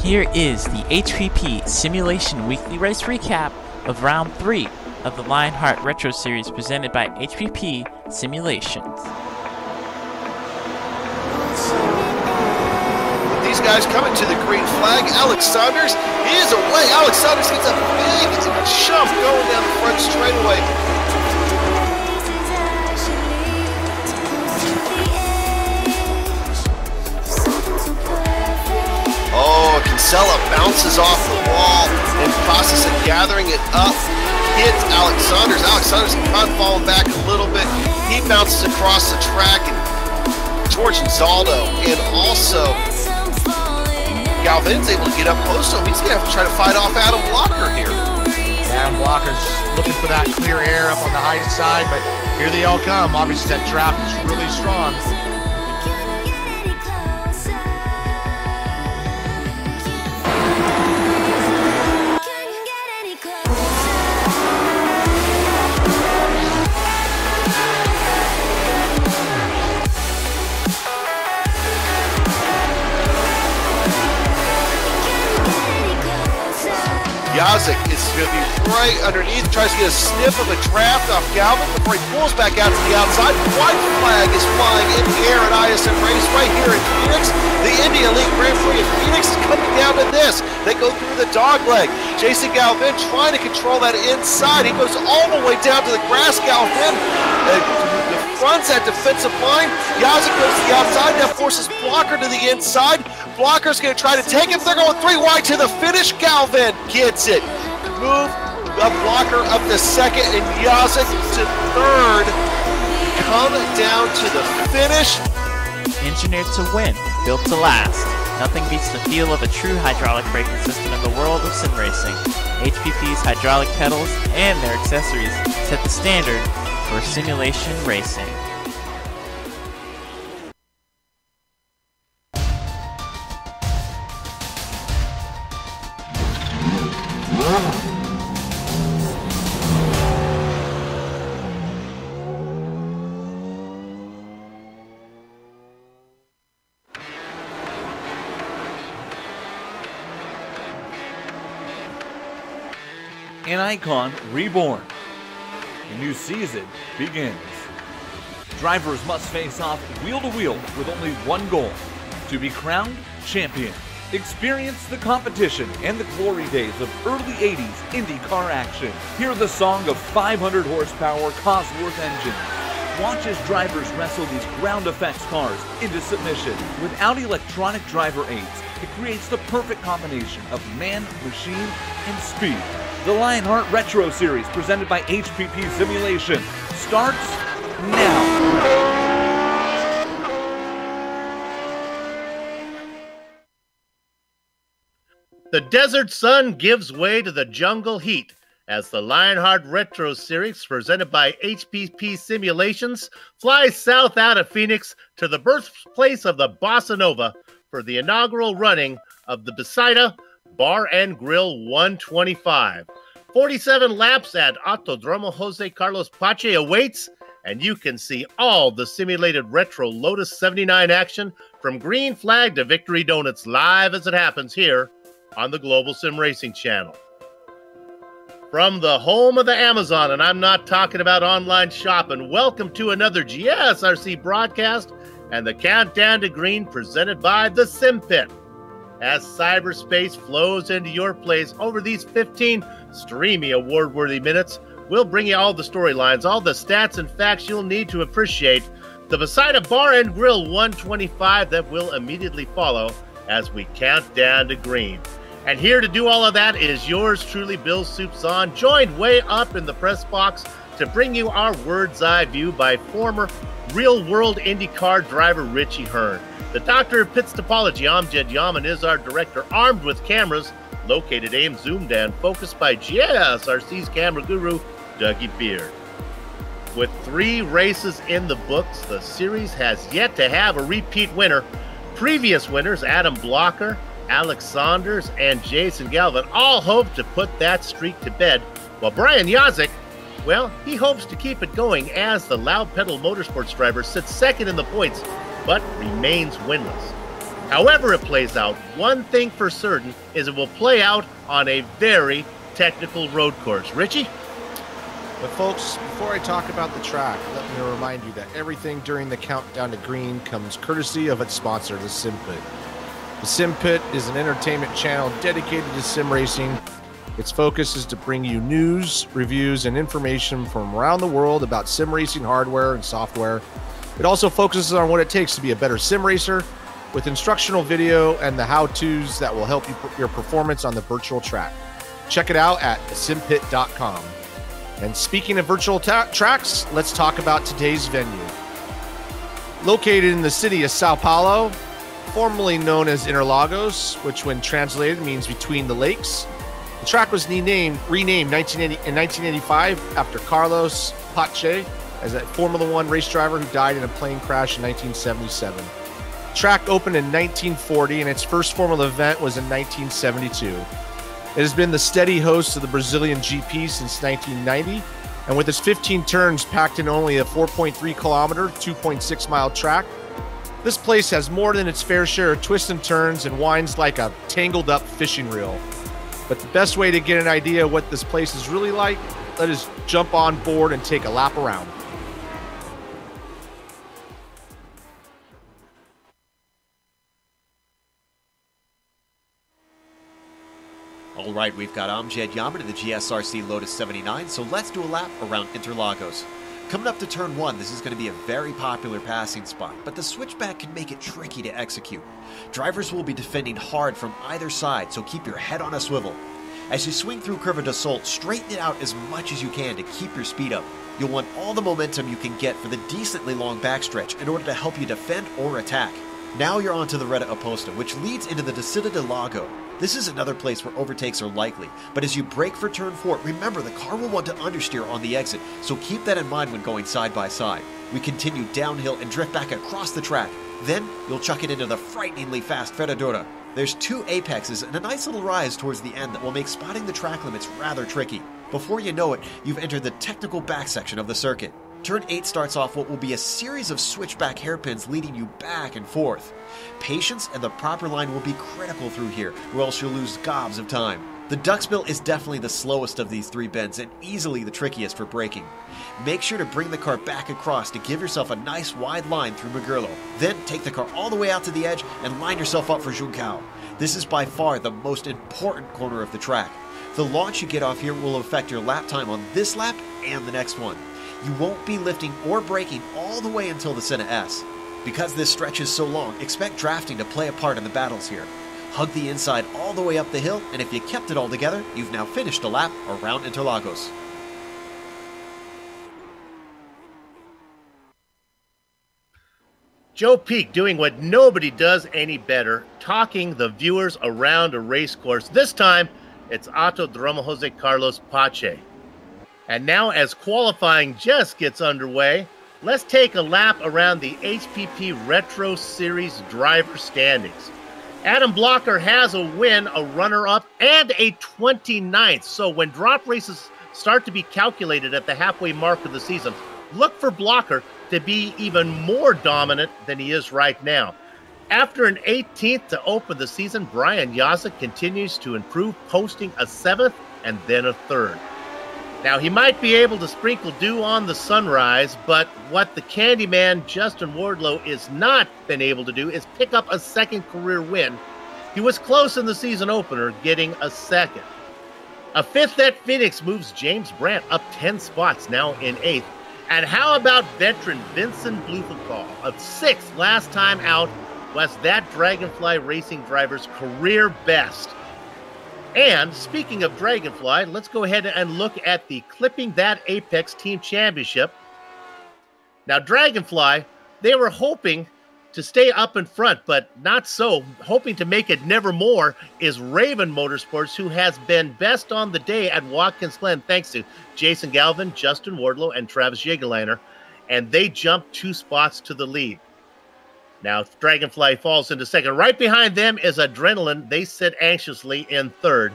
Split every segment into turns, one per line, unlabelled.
Here is the HPP Simulation Weekly Race Recap of Round 3 of the Lionheart Retro Series presented by HPP Simulations.
These guys coming to the green flag. Alex Saunders is away. Alex Saunders gets a big jump going down the front straightaway. Oh, Kinsella bounces off the wall in the process of gathering it up. Hits Alex Saunders. Alex Saunders kind of falling back a little bit. He bounces across the track, and George Zaldo and also Galvin's able to get up close to him. He's going to have to try to fight off Adam Blocker here.
Adam Blocker's looking for that clear air up on the high side, but here they all come. Obviously, that traffic is really strong.
Yazik is going to be right underneath, tries to get a sniff of a draft off Galvin before he pulls back out to the outside. White flag is flying in the air at ISM Race right here in Phoenix. The Indy Elite Grand Prix in Phoenix is coming down to this. They go through the dog leg. Jason Galvin trying to control that inside. He goes all the way down to the grass. Galvin runs that defensive line. Yazik goes to the outside, now forces Blocker to the inside. Blocker's going to try to take him. They're going 3 wide to the finish. Galvin gets it. Move the Blocker up to second, and Yazik to third. Come down to the finish.
Engineered to win, built to last. Nothing beats the feel of a true hydraulic braking system in the world of sim racing. HPP's hydraulic pedals and their accessories set the standard for simulation racing.
An icon reborn. A new season begins. Drivers must face off wheel to wheel with only one goal: to be crowned champion. Experience the competition and the glory days of early 80s IndyCar action. Hear the song of 500 horsepower Cosworth engines. Watch as drivers wrestle these ground effects cars into submission. Without electronic driver aids, it creates the perfect combination of man, machine, and speed. The Lionheart Retro Series, presented by HPP Simulation, starts now.
The desert sun gives way to the jungle heat as the Lionheart Retro Series, presented by HPP Simulations, flies south out of Phoenix to the birthplace of the Bossa Nova for the inaugural running of the Bethsaida Bar and Grill 125. 47 laps at Autodromo Jose Carlos Pache awaits, and you can see all the simulated retro Lotus 79 action from green flag to victory donuts live as it happens here on the Global SimRacing Channel. From the home of the Amazon, and I'm not talking about online shopping, welcome to another GSRC broadcast and the Countdown to Green presented by the Sim Pit. As cyberspace flows into your place over these 15 streamy award-worthy minutes, we'll bring you all the storylines, all the stats and facts you'll need to appreciate the Bethsaida Bar and Grill 125 that will immediately follow as we count down to green. And here to do all of that is yours truly, Bill Soupson, joined way up in the press box to bring you our bird's eye view by former real-world IndyCar driver Richie Hearn. The doctor of pits topology, Amjad Yaman, is our director, armed with cameras, located, aimed, zoomed, and focused by GSRC's camera guru, Dougie Beard. With 3 races in the books, the series has yet to have a repeat winner. Previous winners, Adam Blocker, Alex Saunders, and Jason Galvin, all hope to put that streak to bed, while Brian Yazik, well, he hopes to keep it going as the Loud Pedal Motorsports driver sits second in the points, but remains winless. However it plays out, one thing for certain is it will play out on a very technical road course. Richie?
But folks, before I talk about the track, let me remind you that everything during the countdown to green comes courtesy of its sponsor, the Sim Pit. The Sim Pit is an entertainment channel dedicated to sim racing. Its focus is to bring you news, reviews, and information from around the world about sim racing hardware and software. It also focuses on what it takes to be a better sim racer, with instructional video and the how-tos that will help you your performance on the virtual track. Check it out at thesimpit.com. And speaking of virtual tracks, let's talk about today's venue. Located in the city of Sao Paulo, formerly known as Interlagos, which when translated means between the lakes, the track was renamed in 1985 after Carlos Pache, as a Formula One race driver who died in a plane crash in 1977. The track opened in 1940, and its first Formula event was in 1972. It has been the steady host of the Brazilian GP since 1990, and with its 15 turns packed in only a 4.3 kilometer, 2.6 mile track, this place has more than its fair share of twists and turns and winds like a tangled up fishing reel. But the best way to get an idea of what this place is really like, let us jump on board and take a lap around.
All right, we've got Amjad Yaman in the GSRC Lotus 79, so let's do a lap around Interlagos. Coming up to turn 1, this is going to be a very popular passing spot, but the switchback can make it tricky to execute. Drivers will be defending hard from either side, so keep your head on a swivel. As you swing through Curva do Sol, straighten it out as much as you can to keep your speed up. You'll want all the momentum you can get for the decently long backstretch in order to help you defend or attack. Now you're onto the Reta Oposta, which leads into the Descida de Lago. This is another place where overtakes are likely, but as you brake for turn 4, remember the car will want to understeer on the exit, so keep that in mind when going side by side. We continue downhill and drift back across the track. Then you'll chuck it into the frighteningly fast Ferradura. There's 2 apexes and a nice little rise towards the end that will make spotting the track limits rather tricky. Before you know it, you've entered the technical back section of the circuit. Turn 8 starts off what will be a series of switchback hairpins leading you back and forth. Patience and the proper line will be critical through here, or else you'll lose gobs of time. The Duxbill is definitely the slowest of these 3 bends and easily the trickiest for braking. Make sure to bring the car back across to give yourself a nice wide line through Magurlo. Then take the car all the way out to the edge and line yourself up for Juncao. This is by far the most important corner of the track. The launch you get off here will affect your lap time on this lap and the next one. You won't be lifting or braking all the way until the Senna S. Because this stretch is so long, expect drafting to play a part in the battles here. Hug the inside all the way up the hill, and if you kept it all together, you've now finished a lap around Interlagos.
Joe Peak doing what nobody does any better, talking the viewers around a race course. This time, it's Autodromo Jose Carlos Pache. And now as qualifying just gets underway, let's take a lap around the HPP Retro Series driver standings. Adam Blocker has a win, a runner-up, and a 29th. So when drop races start to be calculated at the halfway mark of the season, look for Blocker to be even more dominant than he is right now. After an 18th to open the season, Brian Yazek continues to improve, posting a 7th and then a 3rd. Now, he might be able to sprinkle dew on the sunrise, but what the Candyman Justin Wardlow is not been able to do is pick up a 2nd career win. He was close in the season opener, getting a 2nd. A 5th at Phoenix moves James Brandt up 10 spots, now in 8th. And how about veteran Vincent Blufenthal, a 6th last time out, was that Dragonfly Racing driver's career best. And speaking of Dragonfly, let's go ahead and look at the Clipping That Apex Team Championship. Now, Dragonfly, they were hoping to stay up in front, but not so. Hoping to make it nevermore is Raven Motorsports, who has been best on the day at Watkins Glen, thanks to Jason Galvin, Justin Wardlow, and Travis Jägerliner, and they jumped 2 spots to the lead. Now, Dragonfly falls into 2nd. Right behind them is Adrenaline. They sit anxiously in 3rd.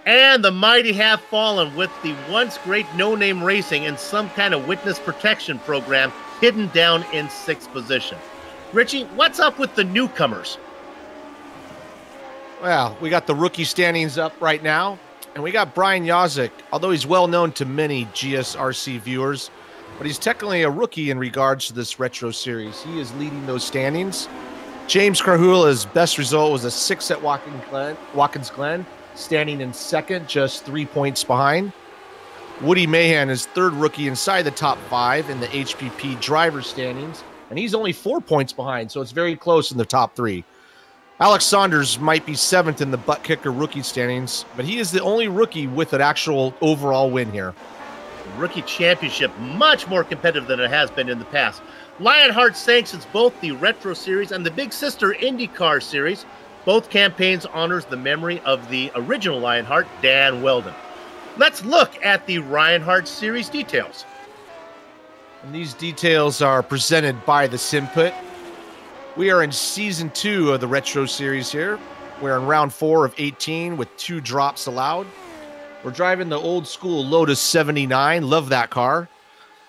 And the mighty have fallen with the once great No Name Racing in some kind of witness protection program hidden down in 6th position. Richie, what's up with the newcomers?
Well, we got the rookie standings up right now, and we got Brian Yazik, although he's well known to many GSRC viewers, but he's technically a rookie in regards to this Retro Series. He is leading those standings. James Carhula's best result was a 6 at Watkins Glen, standing in second, just 3 points behind. Woody Mahan is third rookie inside the top 5 in the HPP driver standings, and he's only 4 points behind, so it's very close in the top 3. Alex Saunders might be 7th in the butt kicker rookie standings, but he is the only rookie with an actual overall win here.
Rookie championship, much more competitive than it has been in the past. Lionheart sanctions both the Retro Series and the big sister IndyCar Series. Both campaigns honors the memory of the original Lionheart, Dan Weldon. Let's look at the Lionheart Series details.
And these details are presented by the Simput. We are in Season 2 of the Retro Series here. We're in round 4 of 18 with 2 drops allowed. We're driving the old school Lotus 79. Love that car.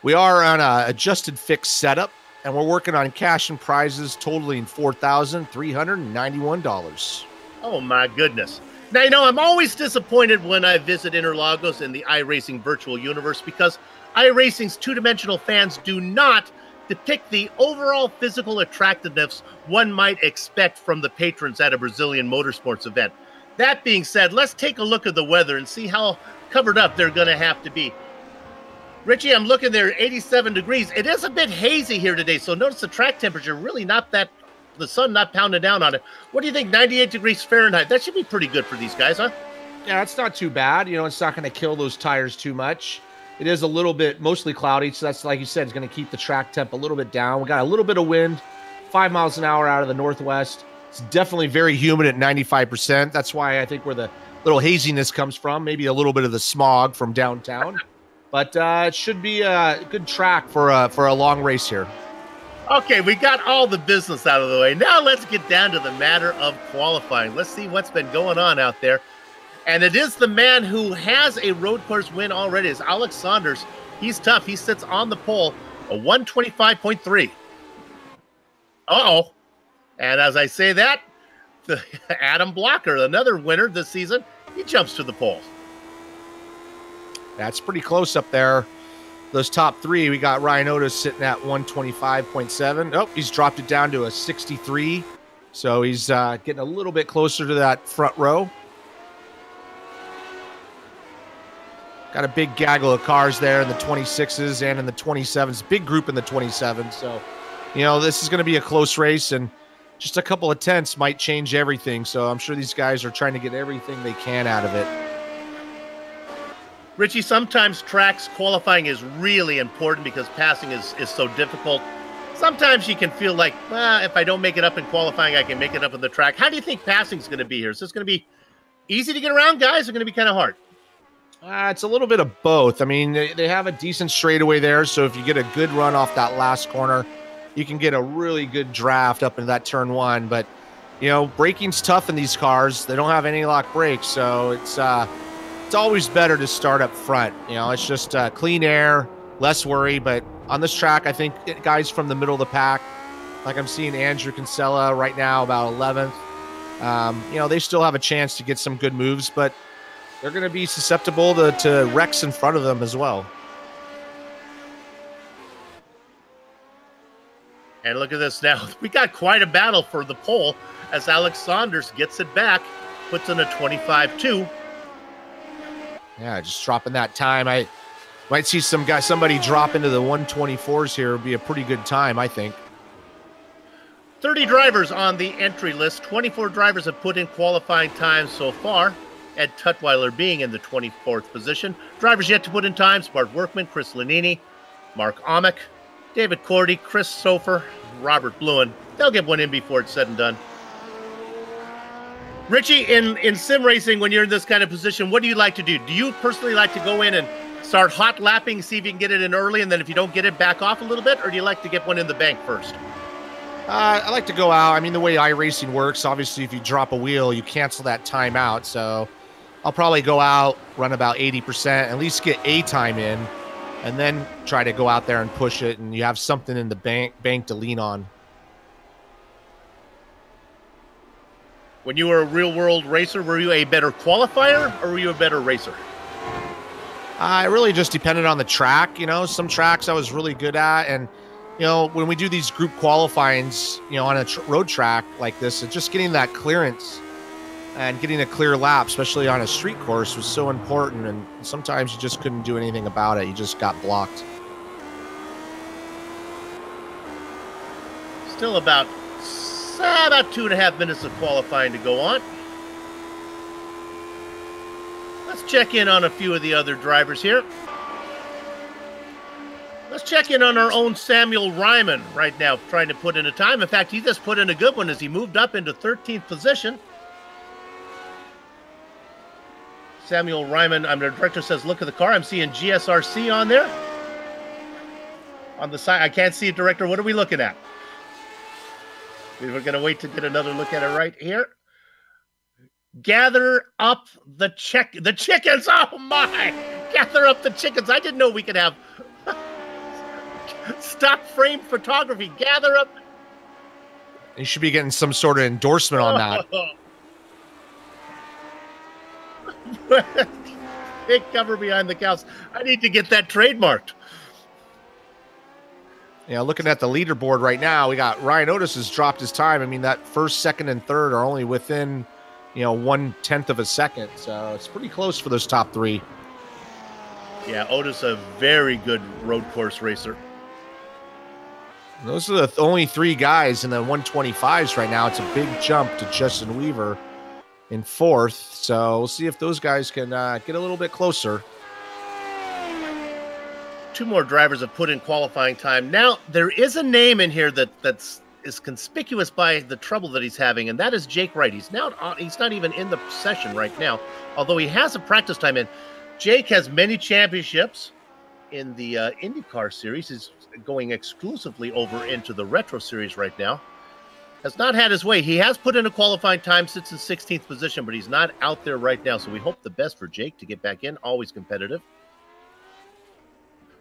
We are on a adjusted fixed setup, and we're working on cash and prizes totaling $4,391.
Oh my goodness. Now, you know, I'm always disappointed when I visit Interlagos in the iRacing virtual universe because iRacing's two-dimensional fans do not depict the overall physical attractiveness one might expect from the patrons at a Brazilian motorsports event. That being said, let's take a look at the weather and see how covered up they're going to have to be. Richie, I'm looking there, 87 degrees. It is a bit hazy here today, so notice the track temperature really not that, the sun not pounding down on it. What do you think, 98 degrees Fahrenheit? That should be pretty good for these guys, huh?
Yeah, it's not too bad. You know, it's not going to kill those tires too much. It is a little bit mostly cloudy, so that's, like you said, it's going to keep the track temp a little bit down. We got a little bit of wind, 5 miles an hour out of the northwest. It's definitely very humid at 95%. That's why I think where the little haziness comes from, maybe a little bit of the smog from downtown. But it should be a good track for a long race here.
Okay, we got all the business out of the way. Now let's get down to the matter of qualifying. Let's see what's been going on out there. And it is the man who has a road course win already. Is Alex Saunders. He's tough. He sits on the pole, a 125.3. Uh-oh. And as I say that, Adam Blocker, another winner this season, he jumps to the pole.
That's pretty close up there. Those top 3, we got Ryan Otis sitting at 125.7. Oh, he's dropped it down to a 63. So he's getting a little bit closer to that front row. Got a big gaggle of cars there in the 26s and in the 27s. Big group in the 27s. So, you know, this is going to be a close race, and just a couple of tenths might change everything. So I'm sure these guys are trying to get everything they can out of it.
Richie, sometimes tracks qualifying is really important because passing is so difficult. Sometimes you can feel like, if I don't make it up in qualifying, I can make it up on the track. How do you think passing is going to be here? Is this going to be easy to get around, guys, or going to be kind of hard?
It's a little bit of both. I mean, they have a decent straightaway there, so if you get a good run off that last corner, you can get a really good draft up into that turn 1. But, you know, braking's tough in these cars. They don't have any lock brakes, so it's always better to start up front. You know, it's just clean air, less worry. But on this track, I think guys from the middle of the pack, like I'm seeing Andrew Kinsella right now about 11th, you know, they still have a chance to get some good moves, but they're going to be susceptible to wrecks in front of them as well.
And look at this now. We got quite a battle for the pole as Alex Saunders gets it back, puts in a 25.2.
Yeah, just dropping that time. I might see somebody drop into the 124s here. Would be a pretty good time, I think.
30 drivers on the entry list. 24 drivers have put in qualifying times so far. Ed Tutwiler being in the 24th position. Drivers yet to put in times: Bart Workman, Chris Lanini, Mark Amick, David Cordy, Chris Sofer, Robert Bluen. They'll get one in before it's said and done. Richie, in sim racing, when you're in this kind of position, what do you like to do? Do you personally like to go in and start hot lapping, see if you can get it in early, and then if you don't get it, back off a little bit? Or do you like to get one in the bank first?
I like to go out. I mean, the way iRacing works, obviously, if you drop a wheel, you cancel that time out. So I'll probably go out, run about 80%, at least get a time in, and then try to go out there and push it, and you have something in the bank to lean on.
When you were a real-world racer, were you a better qualifier or were you a better racer?
It really just depended on the track. You know, some tracks I was really good at. And, you know, when we do these group qualifyings, you know, on a road track like this, it's just getting that clearance and getting a clear lap, especially on a street course, was so important. And sometimes you just couldn't do anything about it. You just got blocked.
Still about 2.5 minutes of qualifying to go on. Let's check in on a few of the other drivers here. Let's check in on our own Samuel Ryman right now, trying to put in a time. In fact, he just put in a good one as he moved up into 13th position. Samuel Ryman, the director says, look at the car. I'm seeing GSRC on there. On the side, I can't see it, director. What are we looking at? We were going to wait to get another look at it right here. Gather up the chickens. Oh my! Gather up the chickens. I didn't know we could have stock frame photography. Gather up.
You should be getting some sort of endorsement on that.
Big cover behind the cows. I need to get that trademarked.
You know, looking at the leaderboard right now, we got Ryan Otis has dropped his time. I mean, that first, second, and third are only within, you know, 1/10 of a second. So it's pretty close for those top three.
Yeah, Otis, a very good road course racer.
Those are the only three guys in the 125s right now. It's a big jump to Justin Weaver in fourth. So we'll see if those guys can get a little bit closer.
Two more drivers have put in qualifying time. Now, there is a name in here that's conspicuous by the trouble that he's having, and that is Jake Wright. He's not even in the session right now, although he has a practice time in. Jake has many championships in the IndyCar series. He's going exclusively over into the Retro Series right now. Has not had his way. He has put in a qualifying time, sits in 16th position, but he's not out there right now, so we hope the best for Jake to get back in. Always competitive.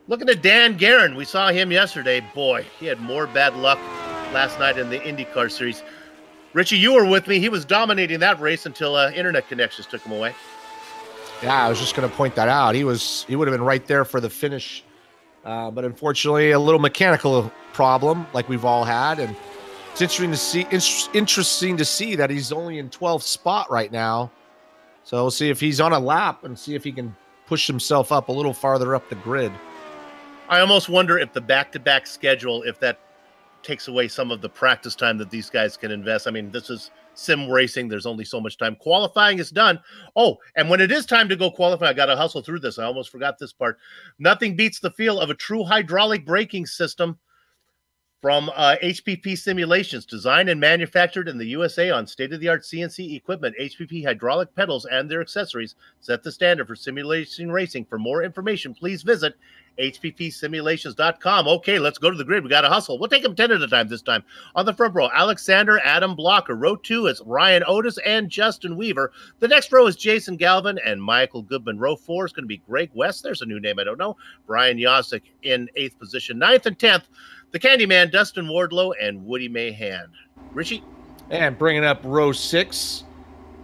Looking at Dan Guerin, we saw him yesterday. Boy, he had more bad luck last night in the IndyCar series. Richie, you were with me. He was dominating that race until internet connections took him away.
Yeah, I was just going to point that out. He would have been right there for the finish, but unfortunately, a little mechanical problem like we've all had, and it's interesting to see that he's only in 12th spot right now. So we'll see if he's on a lap and see if he can push himself up a little farther up the grid.
I almost wonder if the back-to-back schedule, if that takes away some of the practice time that these guys can invest. I mean, this is sim racing. There's only so much time. Qualifying is done. Oh, and when it is time to go qualify, I got to hustle through this. I almost forgot this part. Nothing beats the feel of a true hydraulic braking system from HPP Simulations, designed and manufactured in the USA on state-of-the-art CNC equipment. HPP hydraulic pedals and their accessories set the standard for simulation racing. For more information, please visit hppsimulations.com. Okay, let's go to the grid. We got to hustle. We'll take them 10 at a time this time. On the front row, Alexander Adam Blocker. Row 2 is Ryan Otis and Justin Weaver. The next row is Jason Galvin and Michael Goodman. Row 4 is going to be Greg West. There's a new name I don't know. Brian Yosik in 8th position. 9th and 10th, the Candyman, Dustin Wardlow, and Woody Mahan. Richie?
And bringing up row 6,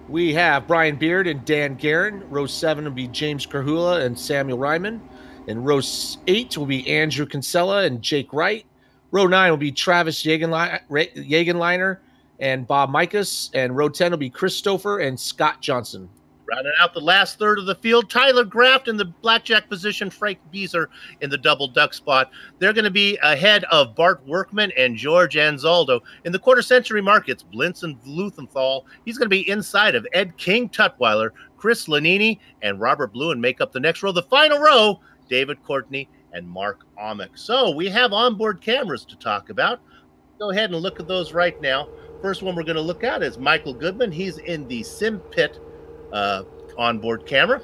we have Brian Beard and Dan Guerin. Row 7 will be James Carhula and Samuel Ryman. In row 8 will be Andrew Kinsella and Jake Wright. Row 9 will be Travis Jagenliner and Bob Mikas. And row 10 will be Christopher and Scott Johnson.
Rounding out the last third of the field, Tyler Graft in the blackjack position, Frank Beezer in the double duck spot. They're going to be ahead of Bart Workman and George Anzaldo. In the quarter-century markets, Blinson Luthenthal, he's going to be inside of Ed King Tutwiler, Chris Lanini, and Robert Bluen make up the next row. The final row, David Courtney and Mark Omick. So we have onboard cameras to talk about. Go ahead and look at those right now. First one we're going to look at is Michael Goodman. He's in the Sim Pit onboard camera.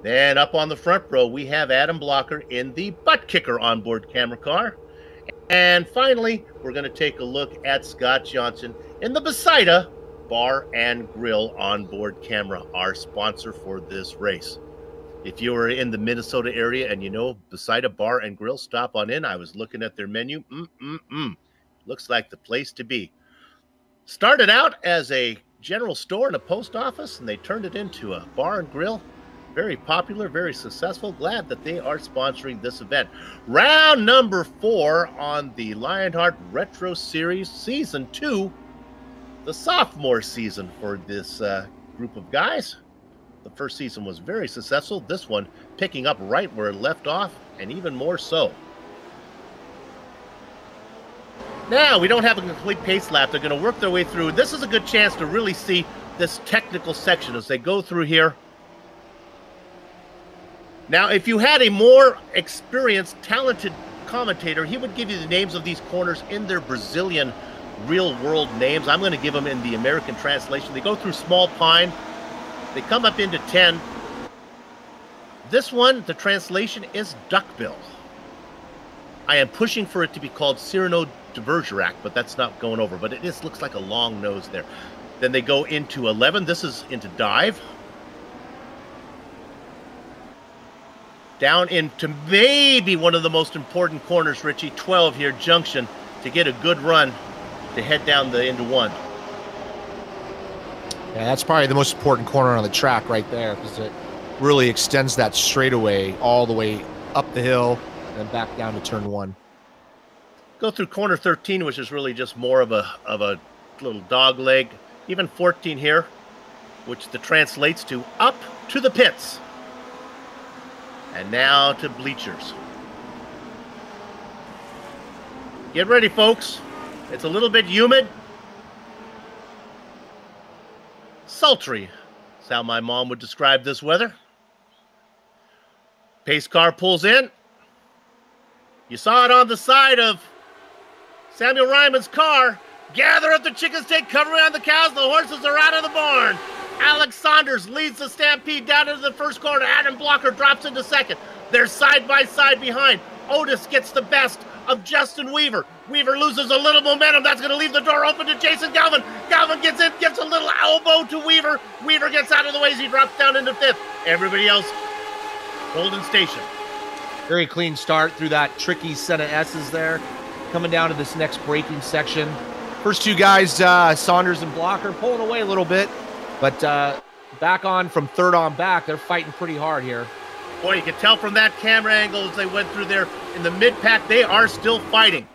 Then up on the front row, we have Adam Blocker in the Butt Kicker onboard camera car. And finally, we're going to take a look at Scott Johnson in the Besida Bar and Grill onboard camera, our sponsor for this race. If you are in the Minnesota area and you know Besida Bar and Grill, stop on in. I was looking at their menu. Looks like the place to be. Started out as a general store and a post office, and they turned it into a bar and grill. Very popular, very successful. Glad that they are sponsoring this event. Round number 4 on the Lionheart Retro Series Season 2, the sophomore season for this group of guys. The first season was very successful. This one picking up right where it left off, and even more so. Now, we don't have a complete pace lap. They're going to work their way through. This is a good chance to really see this technical section as they go through here. Now, if you had a more experienced, talented commentator, he would give you the names of these corners in their Brazilian real-world names. I'm going to give them in the American translation. They go through Small Pine. They come up into 10. This one, the translation is Duckbill. I am pushing for it to be called Cyrano de Bergerac, but that's not going over. But it just looks like a long nose there. Then they go into 11. This is into Dive. Down into maybe one of the most important corners, Richie, 12 here, Junction, to get a good run to head down into 1.
Yeah, that's probably the most important corner on the track right there, because it really extends that straightaway all the way up the hill and then back down to turn 1.
Go through corner 13, which is really just more of a little dog leg. Even 14 here, which translates to up to the pits. And now to bleachers. Get ready, folks. It's a little bit humid. Sultry is how my mom would describe this weather. Pace car pulls in. You saw it on the side of Samuel Ryman's car. Gather up the chickens, take cover around the cows. The horses are out of the barn. Alex Saunders leads the stampede down into the first corner. Adam Blocker drops into second. They're side by side behind. Otis gets the best of Justin Weaver. Weaver loses a little momentum. That's going to leave the door open to Jason Galvin. Galvin gets in, gives a little elbow to Weaver. Weaver gets out of the way as he drops down into 5th. Everybody else, Golden Station.
Very clean start through that tricky set of S's there. Coming down to this next braking section. First 2 guys, Saunders and Blocker, pulling away a little bit. But back on from 3rd on back, they're fighting pretty hard here.
Boy, you can tell from that camera angle as they went through there in the mid-pack, they are still fighting.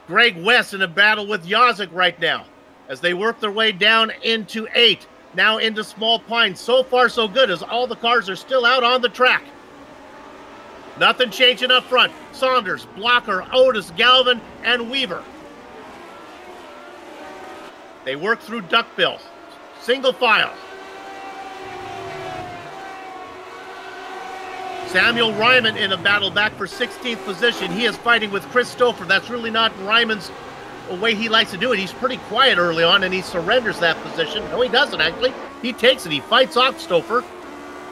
Greg West in a battle with Yazik right now as they work their way down into 8, now into Small Pine. So far, so good, as all the cars are still out on the track. Nothing changing up front. Saunders, Blocker, Otis, Galvin, and Weaver. They work through Duckbill. Single file. Samuel Ryman in a battle back for 16th position. He is fighting with Chris Stouffer. That's really not Ryman's way he likes to do it. He's pretty quiet early on, and he surrenders that position. No, he doesn't, actually. He takes it. He fights off Stouffer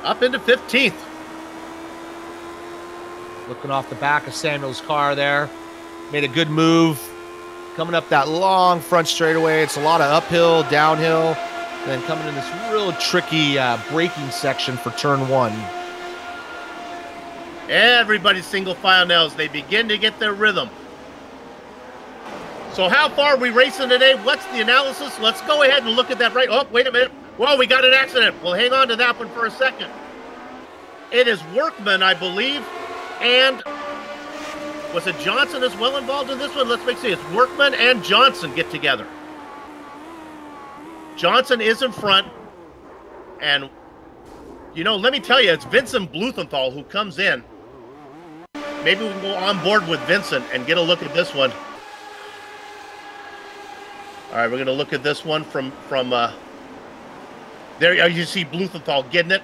up into 15th.
Looking off the back of Samuel's car there. Made a good move. Coming up that long front straightaway. It's a lot of uphill, downhill. And then coming in this real tricky braking section for turn 1.
Everybody's single file now as they begin to get their rhythm. So how far are we racing today? What's the analysis? Let's go ahead and look at that right. Oh, wait a minute. Whoa, we got an accident. We'll hang on to that one for a second. It is Workman, I believe. And was it Johnson as well involved in this one? Let's make sure it's Workman and Johnson get together. Johnson is in front, and, you know, let me tell you, it's Vincent Blumenthal who comes in. Maybe we can go on board with Vincent and get a look at this one. All right, we're going to look at this one from there. You see Blumenthal getting it,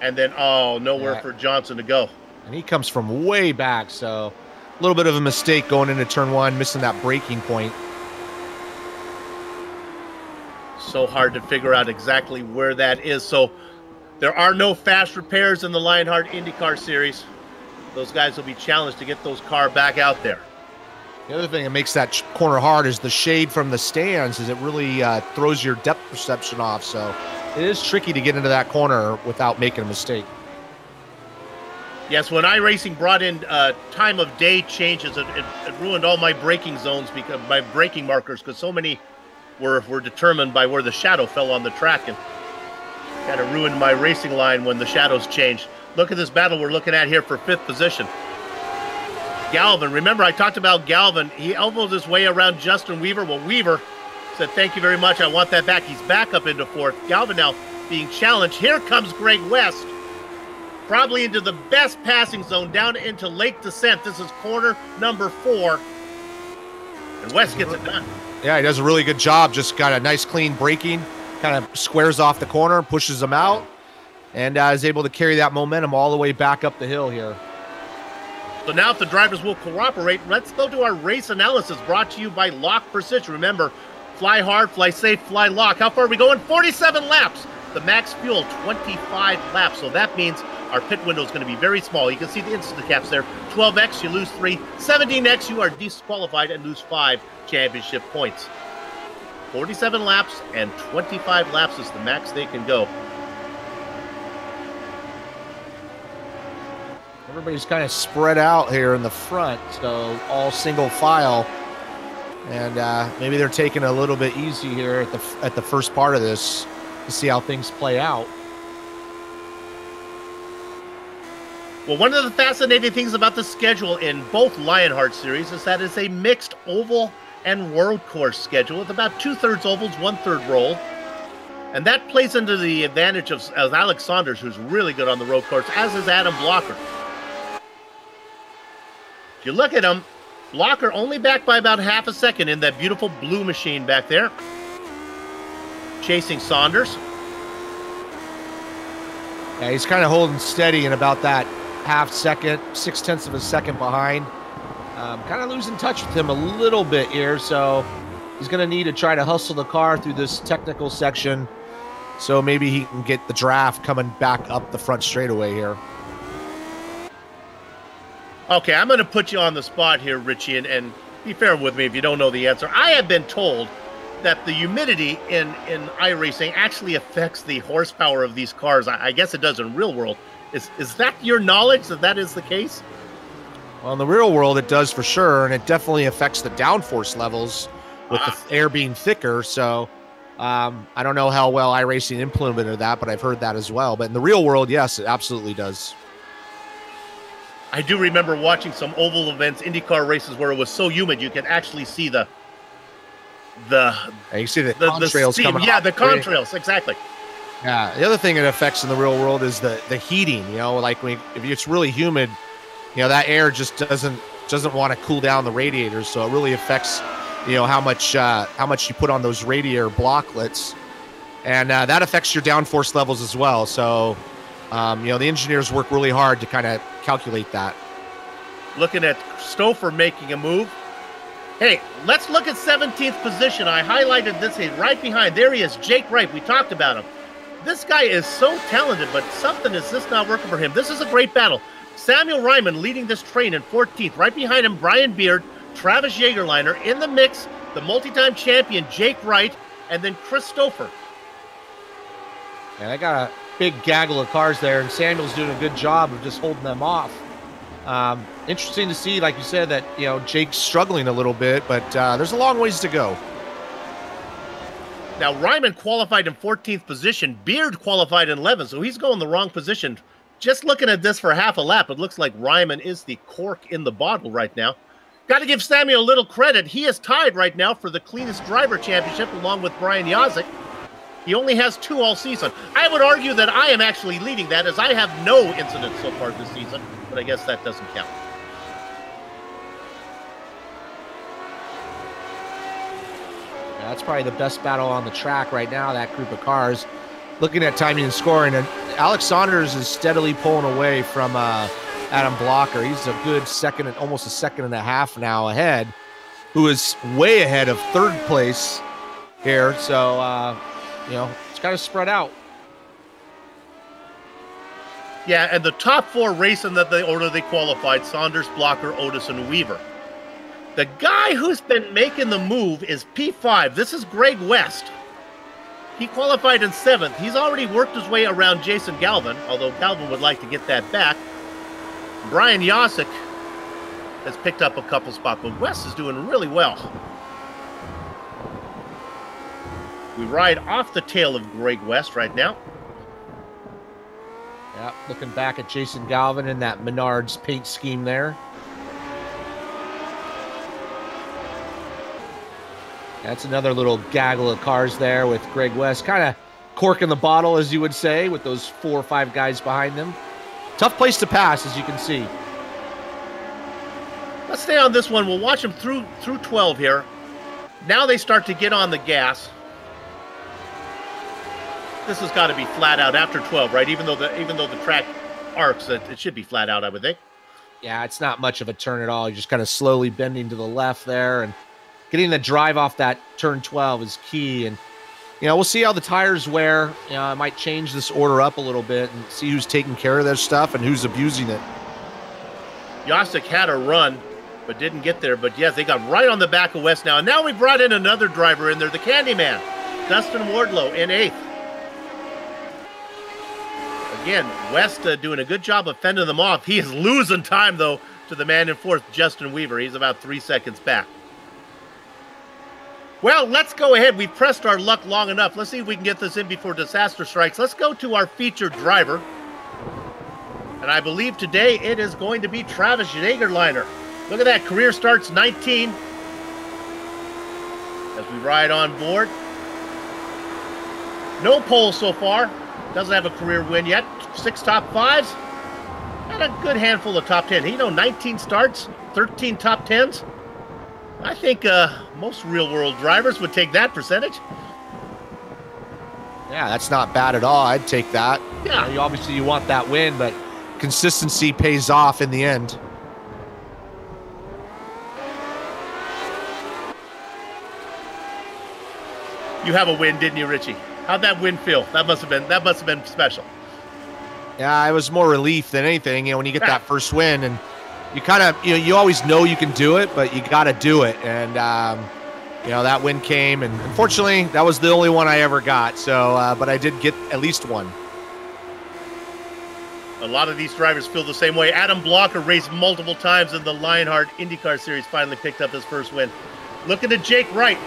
and then, oh, nowhere for Johnson to go.
And he comes from way back, so a little bit of a mistake going into turn 1, missing that braking point.
So hard to figure out exactly where that is. So there are no fast repairs in the Lionheart IndyCar Series. Those guys will be challenged to get those cars back out there.
The other thing that makes that corner hard is the shade from the stands, is it really throws your depth perception off. So it is tricky to get into that corner without making a mistake.
Yes, when iRacing brought in time of day changes, it ruined all my braking zones, because my braking markers, because so many were determined by where the shadow fell on the track, and kind of ruined my racing line when the shadows changed. Look at this battle we're looking at here for 5th position. Galvin, remember I talked about Galvin. He elbowed his way around Justin Weaver. Well, Weaver said, thank you very much, I want that back. He's back up into 4th. Galvin now being challenged. Here comes Greg West, probably into the best passing zone, down into Lake Descent. This is corner number 4, and West gets it done.
Yeah, he does a really good job. Just got a nice clean braking, kind of squares off the corner, pushes him out, and is able to carry that momentum all the way back up the hill here.
So now if the drivers will cooperate, let's go to our race analysis brought to you by Lock Precision. Remember, fly hard, fly safe, fly lock. How far are we going? 47 laps. The max fuel, 25 laps. So that means our pit window is going to be very small. You can see the instant caps there. 12x, you lose 3. 17x, you are disqualified and lose 5 championship points. 47 laps and 25 laps is the max they can go.
Everybody's kind of spread out here in the front, so all single file. And maybe they're taking a little bit easy here at the first part of this to see how things play out.
Well, one of the fascinating things about the schedule in both Lionheart series is that it's a mixed oval and road course schedule with about 2/3 ovals, 1/3 roll. And that plays into the advantage of Alex Saunders, who's really good on the road course, as is Adam Blocker. If you look at him, Blocker only back by about half a second in that beautiful blue machine back there. Chasing Saunders.
Yeah, he's kind of holding steady in about that half second, 0.6 of a second behind. Kind of losing touch with him a little bit here, so he's going to need to try to hustle the car through this technical section, so maybe he can get the draft coming back up the front straightaway here.
Okay, I'm going to put you on the spot here, Richie, and be fair with me if you don't know the answer. I have been told that the humidity in iRacing actually affects the horsepower of these cars. I guess it does in real world. Is that your knowledge that that is the case?
Well, in the real world, it does for sure, and it definitely affects the downforce levels with the air being thicker. So I don't know how well iRacing implemented that, but I've heard that as well. But in the real world, yes, it absolutely does.
I do remember watching some oval events, IndyCar races, where it was so humid you could actually see you
see the contrails coming off.
Yeah, the contrails, exactly.
Yeah, the other thing it affects in the real world is the heating. You know, like if it's really humid, you know, that air just doesn't want to cool down the radiators, so it really affects, you know, how much you put on those radiator blocklets, and that affects your downforce levels as well. So, you know, the engineers work really hard to kind of calculate that.
Looking at Stouffer making a move. Hey, let's look at 17th position. I highlighted this right behind. There he is, Jake Wright. We talked about him. This guy is so talented, but something is just not working for him. This is a great battle. Samuel Ryman leading this train in 14th. Right behind him, Brian Beard, Travis Jagerliner. In the mix, the multi-time champion, Jake Wright, and then Chris Stouffer.
Yeah, they got a big gaggle of cars there, and Samuel's doing a good job of just holding them off. Interesting to see, like you said, that, you know, Jake's struggling a little bit, but there's a long ways to go.
Now, Ryman qualified in 14th position. Beard qualified in 11th, so he's going the wrong position. Just looking at this for half a lap, it looks like Ryman is the cork in the bottle right now. Got to give Samuel a little credit. He is tied right now for the cleanest driver championship along with Brian Yazik. He only has 2 all season. I would argue that I am actually leading that, as I have no incidents so far this season, but I guess that doesn't count.
That's probably the best battle on the track right now, that group of cars. Looking at timing and scoring, and Alex Saunders is steadily pulling away from Adam Blocker. He's a good second, almost a second and a half now ahead, who is way ahead of 3rd place here. So, you know, it's kind of spread out.
Yeah, and the top 4 race in the order they qualified: Saunders, Blocker, Otis, and Weaver. The guy who's been making the move is P5. This is Greg West. He qualified in 7th. He's already worked his way around Jason Galvin, although Galvin would like to get that back. Brian Yasik has picked up a couple spots, but West is doing really well. We ride off the tail of Greg West right now.
Yeah, looking back at Jason Galvin in that Menards paint scheme there. That's another little gaggle of cars there with Greg West. Kind of corking the bottle, as you would say, with those 4 or 5 guys behind them. Tough place to pass, as you can see.
Let's stay on this one. We'll watch them through 12 here. Now they start to get on the gas. This has got to be flat out after 12, right? Even though the track arcs, it should be flat out, I would think.
Yeah, it's not much of a turn at all. You're just kind of slowly bending to the left there, and getting the drive off that turn 12 is key. And we'll see how the tires wear. I might change this order up a little bit and see who's taking care of their stuff and who's abusing it.
Yosik had a run, but didn't get there. But yes, they got right on the back of West now. And now we brought in another driver in there, the Candyman, Dustin Wardlow in 8th. Again, West doing a good job of fending them off. He is losing time, though, to the man in 4th, Justin Weaver. He's about 3 seconds back. Well, let's go ahead. We've pressed our luck long enough. Let's see if we can get this in before disaster strikes. Let's go to our featured driver. And I believe today it is going to be Travis Jagerliner. Look at that. Career starts 19. As we ride on board. No pole so far. Doesn't have a career win yet. 6 top 5s. And a good handful of top 10. 19 starts, 13 top 10s. I think most real-world drivers would take that percentage.
Yeah, that's not bad at all. I'd take that.
Yeah.
Obviously, you want that win, but consistency pays off in the end.
You have a win, didn't you, Richie? How'd that win feel? That must have been special.
Yeah, it was more relief than anything. When you get that first win, and you kind of, you always know you can do it, but you got to do it. And that win came, and unfortunately, that was the only one I ever got. So, but I did get at least one.
A lot of these drivers feel the same way. Adam Blocker raced multiple times in the Lionheart IndyCar Series, finally picked up his first win. Looking at Jake Wright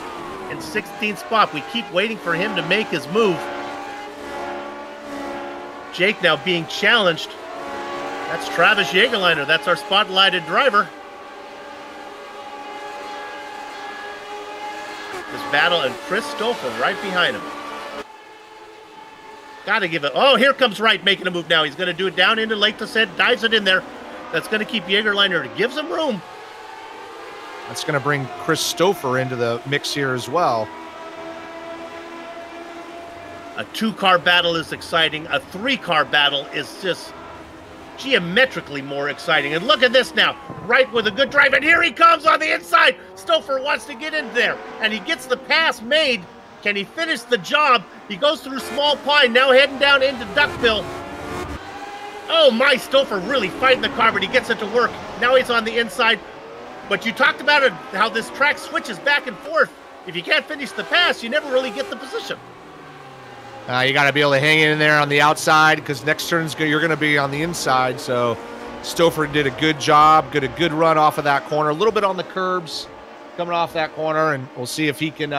in 16th spot. We keep waiting for him to make his move. Jake now being challenged. That's Travis Jagerliner. That's our spotlighted driver. This battle, and Chris Stoffel right behind him. Got to give it. Oh, here comes Wright making a move now. He's going to do it down into Lake Descent, dives it in there. That's going to keep Jagerliner. It gives him room.
That's going to bring Chris Stouffer into the mix here as well.
A 2-car battle is exciting. A 3-car battle is just geometrically more exciting. And look at this now. Wright with a good drive. And here he comes on the inside. Stouffer wants to get in there. And he gets the pass made. Can he finish the job? He goes through Small Pine, now heading down into Duckbill. Oh my, Stouffer really fighting the car, but he gets it to work. Now he's on the inside. But you talked about it, how this track switches back and forth. If you can't finish the pass, you never really get the position.
You got to be able to hang in there on the outside, because next turn you're going to be on the inside. So Stouffer did a good job, got a good run off of that corner. A little bit on the curbs coming off that corner, and we'll see if he can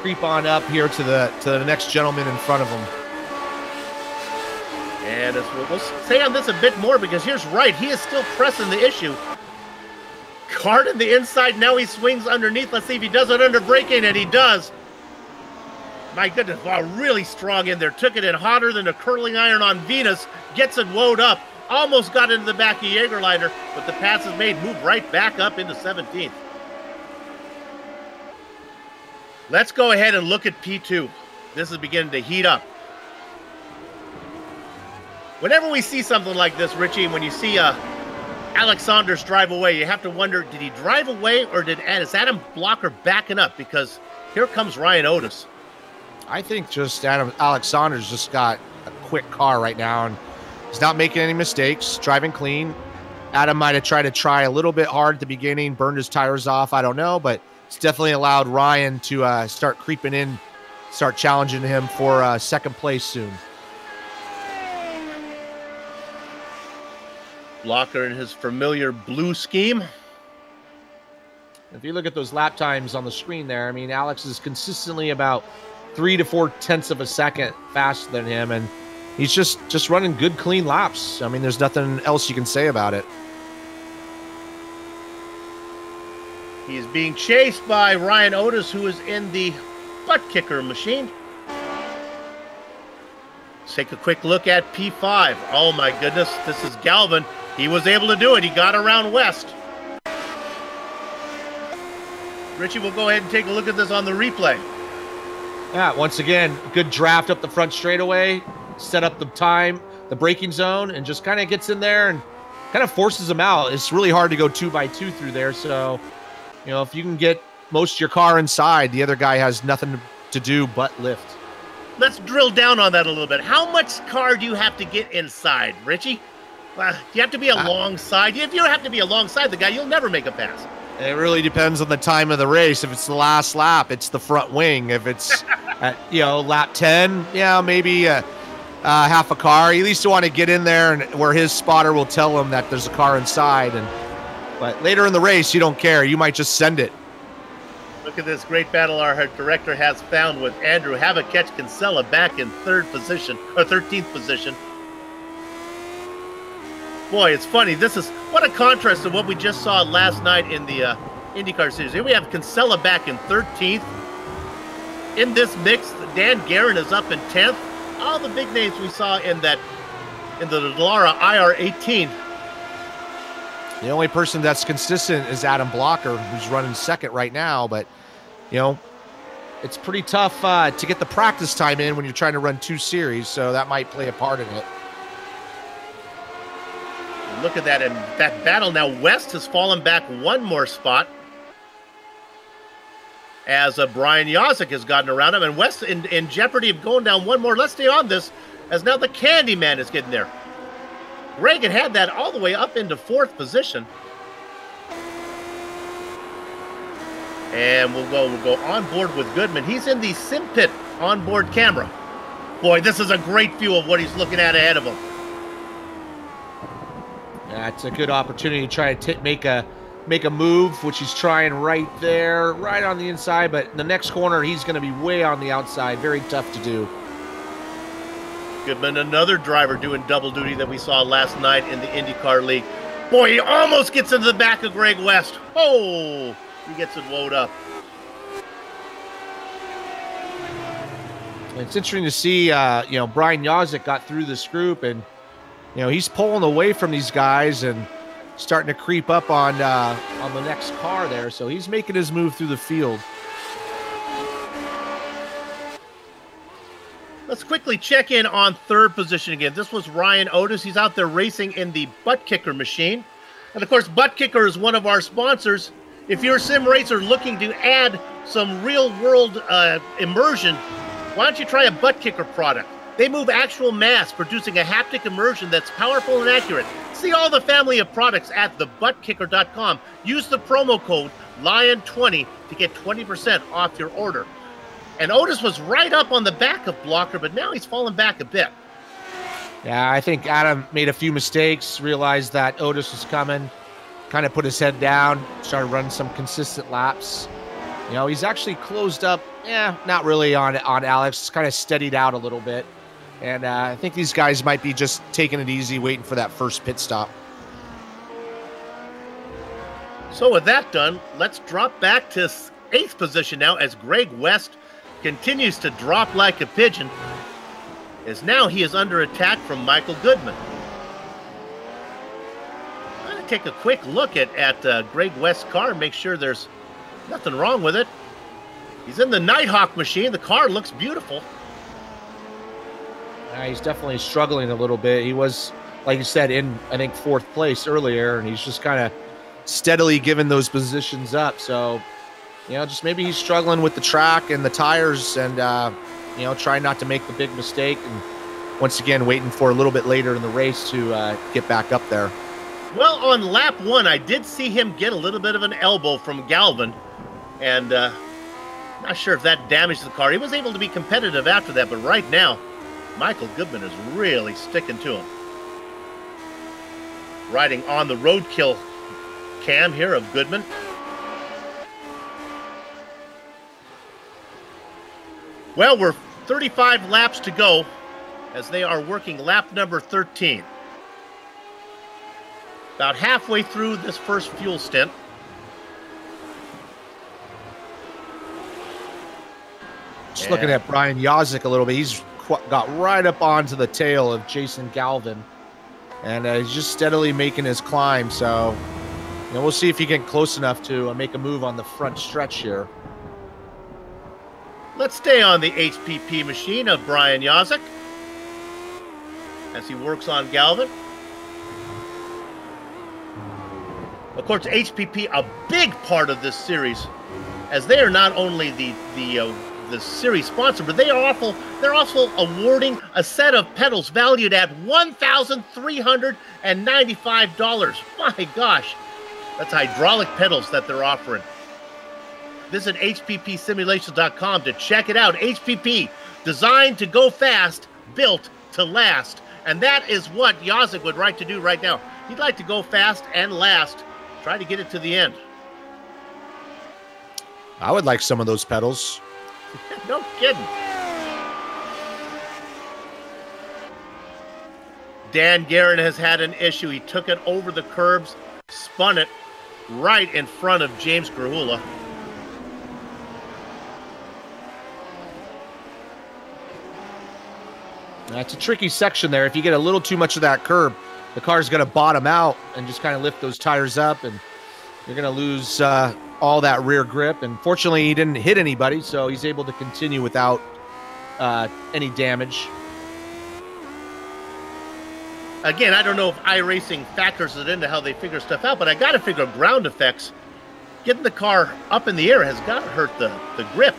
creep on up here to the next gentleman in front of him.
And we'll stay on this a bit more, because here's Wright. He is still pressing the issue. Card in the inside. Now he swings underneath. Let's see if he does it under braking, and he does. My goodness, wow, really strong in there. Took it in hotter than a curling iron on Venus. Gets it woed up. Almost got into the back of Jagerliner, but the pass is made. Move right back up into 17th. Let's go ahead and look at P2. This is beginning to heat up. Whenever we see something like this, Richie, when you see Alex Saunders drive away, you have to wonder, did he drive away, or is Adam Blocker backing up? Because here comes Ryan Otis.
I think just Alex Saunders just got a quick car right now, and he's not making any mistakes, driving clean. Adam might have tried to try a little bit hard at the beginning, burned his tires off, I don't know, but it's definitely allowed Ryan to start creeping in, start challenging him for second place soon.
Blocker in his familiar blue scheme.
If you look at those lap times on the screen there, I mean, Alex is consistently about 3 to 4 tenths of a second faster than him, and he's just running good, clean laps. I mean, there's nothing else you can say about it.
He's being chased by Ryan Otis, who is in the butt kicker machine. Let's take a quick look at P5. Oh my goodness, this is Galvin. He was able to do it. He got around West. Richie, we'll go ahead and take a look at this on the replay.
Yeah, once again, good draft up the front straightaway, set up the time, the braking zone, and just kind of gets in there and kind of forces them out. It's really hard to go 2x2 through there, so you know, if you can get most of your car inside, the other guy has nothing to do but lift.
Let's drill down on that a little bit. How much car do you have to get inside, Richie? You have to be alongside. If you don't have to be alongside the guy, you'll never make a pass.
It really depends on the time of the race. If it's the last lap, it's the front wing. If it's at, lap 10, yeah, maybe half a car. You at least want to get in there and where his spotter will tell him that there's a car inside. But later in the race, you don't care. You might just send it.
Look at this great battle our director has found with Andrew. Have a catch Kinsella back in 13th position. Boy, it's funny. This is what a contrast to what we just saw last night in the IndyCar series. Here we have Kinsella back in 13th. In this mix, Dan Guerin is up in 10th. All the big names we saw in the Dallara IR18.
The only person that's consistent is Adam Blocker, who's running second right now. But, it's pretty tough to get the practice time in when you're trying to run 2 series, so that might play a part in it.
Look at that, and that battle now. West has fallen back 1 more spot as Brian Yazik has gotten around him, and West in jeopardy of going down 1 more. Let's stay on this, as now the Candyman is getting there. Reagan had that all the way up into 4th position. And we'll go on board with Goodman. He's in the Sim Pit onboard camera. Boy, this is a great view of what he's looking at ahead of him.
Yeah, it's a good opportunity to try to make a move, which he's trying right there, right on the inside. But in the next corner, he's going to be way on the outside. Very tough to do.
Goodman, another driver doing double duty that we saw last night in the IndyCar League. Boy, he almost gets into the back of Greg West. Oh, he gets it woed up.
It's interesting to see, Brian Yazik got through this group, and he's pulling away from these guys and starting to creep up on the next car there. So he's making his move through the field.
Let's quickly check in on 3rd position again. This was Ryan Otis. He's out there racing in the butt kicker machine. And of course, butt kicker is one of our sponsors. If you're a sim racer looking to add some real world immersion, why don't you try a butt kicker product? They move actual mass, producing a haptic immersion that's powerful and accurate. See all the family of products at thebuttkicker.com. Use the promo code LION20 to get 20% off your order. And Otis was right up on the back of Blocker, but now he's fallen back a bit.
Yeah, I think Adam made a few mistakes, realized that Otis was coming, kind of put his head down, started running some consistent laps. He's actually closed up, not really on Alex, kind of steadied out a little bit. And I think these guys might be just taking it easy, waiting for that first pit stop.
So with that done, let's drop back to 8th position now as Greg West continues to drop like a pigeon, as now he is under attack from Michael Goodman. I'm going to take a quick look at Greg West's car and make sure there's nothing wrong with it. He's in the Nighthawk machine. The car looks beautiful.
He's definitely struggling a little bit. He was, like you said, in, I think, 4th place earlier, and he's just kind of steadily giving those positions up. So, just maybe he's struggling with the track and the tires and, trying not to make the big mistake. And once again, waiting for a little bit later in the race to get back up there.
Well, on lap 1, I did see him get a little bit of an elbow from Galvin. And not sure if that damaged the car. He was able to be competitive after that, but right now, Michael Goodman is really sticking to him. Riding on the roadkill cam here of Goodman. Well, we're 35 laps to go as they are working lap number 13. About halfway through this first fuel stint.
Just looking at Brian Yazik a little bit. He's got right up onto the tail of Jason Galvin. And he's just steadily making his climb. So, we'll see if he can get close enough to make a move on the front stretch here.
Let's stay on the HPP machine of Brian Yazik as he works on Galvin. Of course, HPP, a big part of this series, as they are not only the series sponsor, but they're also awarding a set of pedals valued at $1,395. My gosh, that's hydraulic pedals that they're offering. Visit hppsimulations.com to check it out. HPP, designed to go fast, built to last. And that is what Yazik would like to do right now. He'd like to go fast and last. Try to get it to the end.
I would like some of those pedals.
No kidding. Dan Guerin has had an issue. He took it over the curbs, spun it right in front of James Grahula.
That's a tricky section there. If you get a little too much of that curb, the car's going to bottom out and just kind of lift those tires up, and you're going to lose all that rear grip. And fortunately, he didn't hit anybody, so he's able to continue without any damage.
Again, I don't know if iRacing factors it into how they figure stuff out, but I got to figure ground effects. Getting the car up in the air has got to hurt the grip.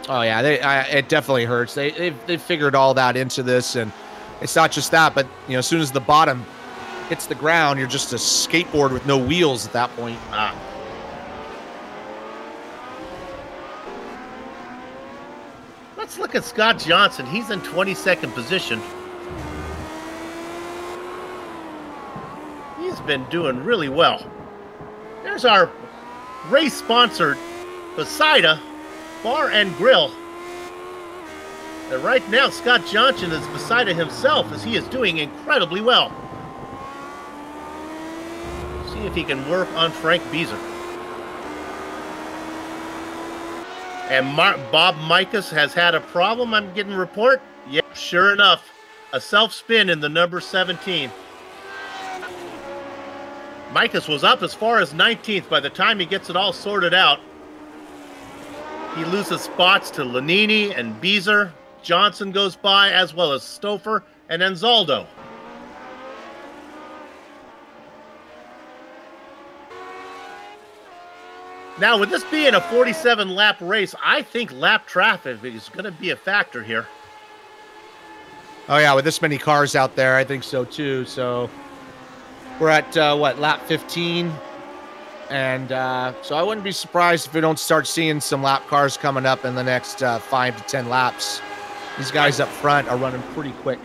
Oh yeah, it definitely hurts. They've figured all that into this, and it's not just that, but as soon as the bottom hits the ground, you're just a skateboard with no wheels at that point.
Let's look at Scott Johnson. He's in 22nd position. He's been doing really well. There's our race-sponsored Poseida Bar and Grill. And right now, Scott Johnson is beside himself as he is doing incredibly well. See if he can work on Frank Beezer. And Bob Mikas has had a problem, I'm getting a report. Yep, sure enough, a self-spin in the number 17. Mikas was up as far as 19th by the time he gets it all sorted out. He loses spots to Lanini and Beezer. Johnson goes by, as well as Stouffer and Anzaldo. Now, with this being a 47-lap race, I think lap traffic is going to be a factor here.
Oh, yeah, with this many cars out there, I think so, too. So we're at, lap 15? And so I wouldn't be surprised if we don't start seeing some lap cars coming up in the next 5 to 10 laps. These guys up front are running pretty quick.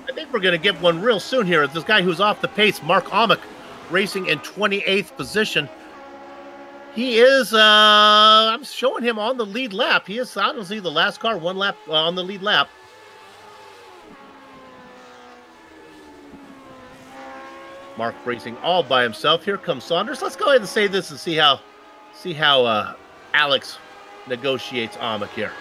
I think we're going to get one real soon here. This guy who's off the pace, Mark Amick, racing in 28th position. He is, I'm showing him on the lead lap. He is honestly the last car, one lap on the lead lap. Mark racing all by himself. Here comes Saunders. Let's go ahead and say this and see how Alex negotiates Amick here.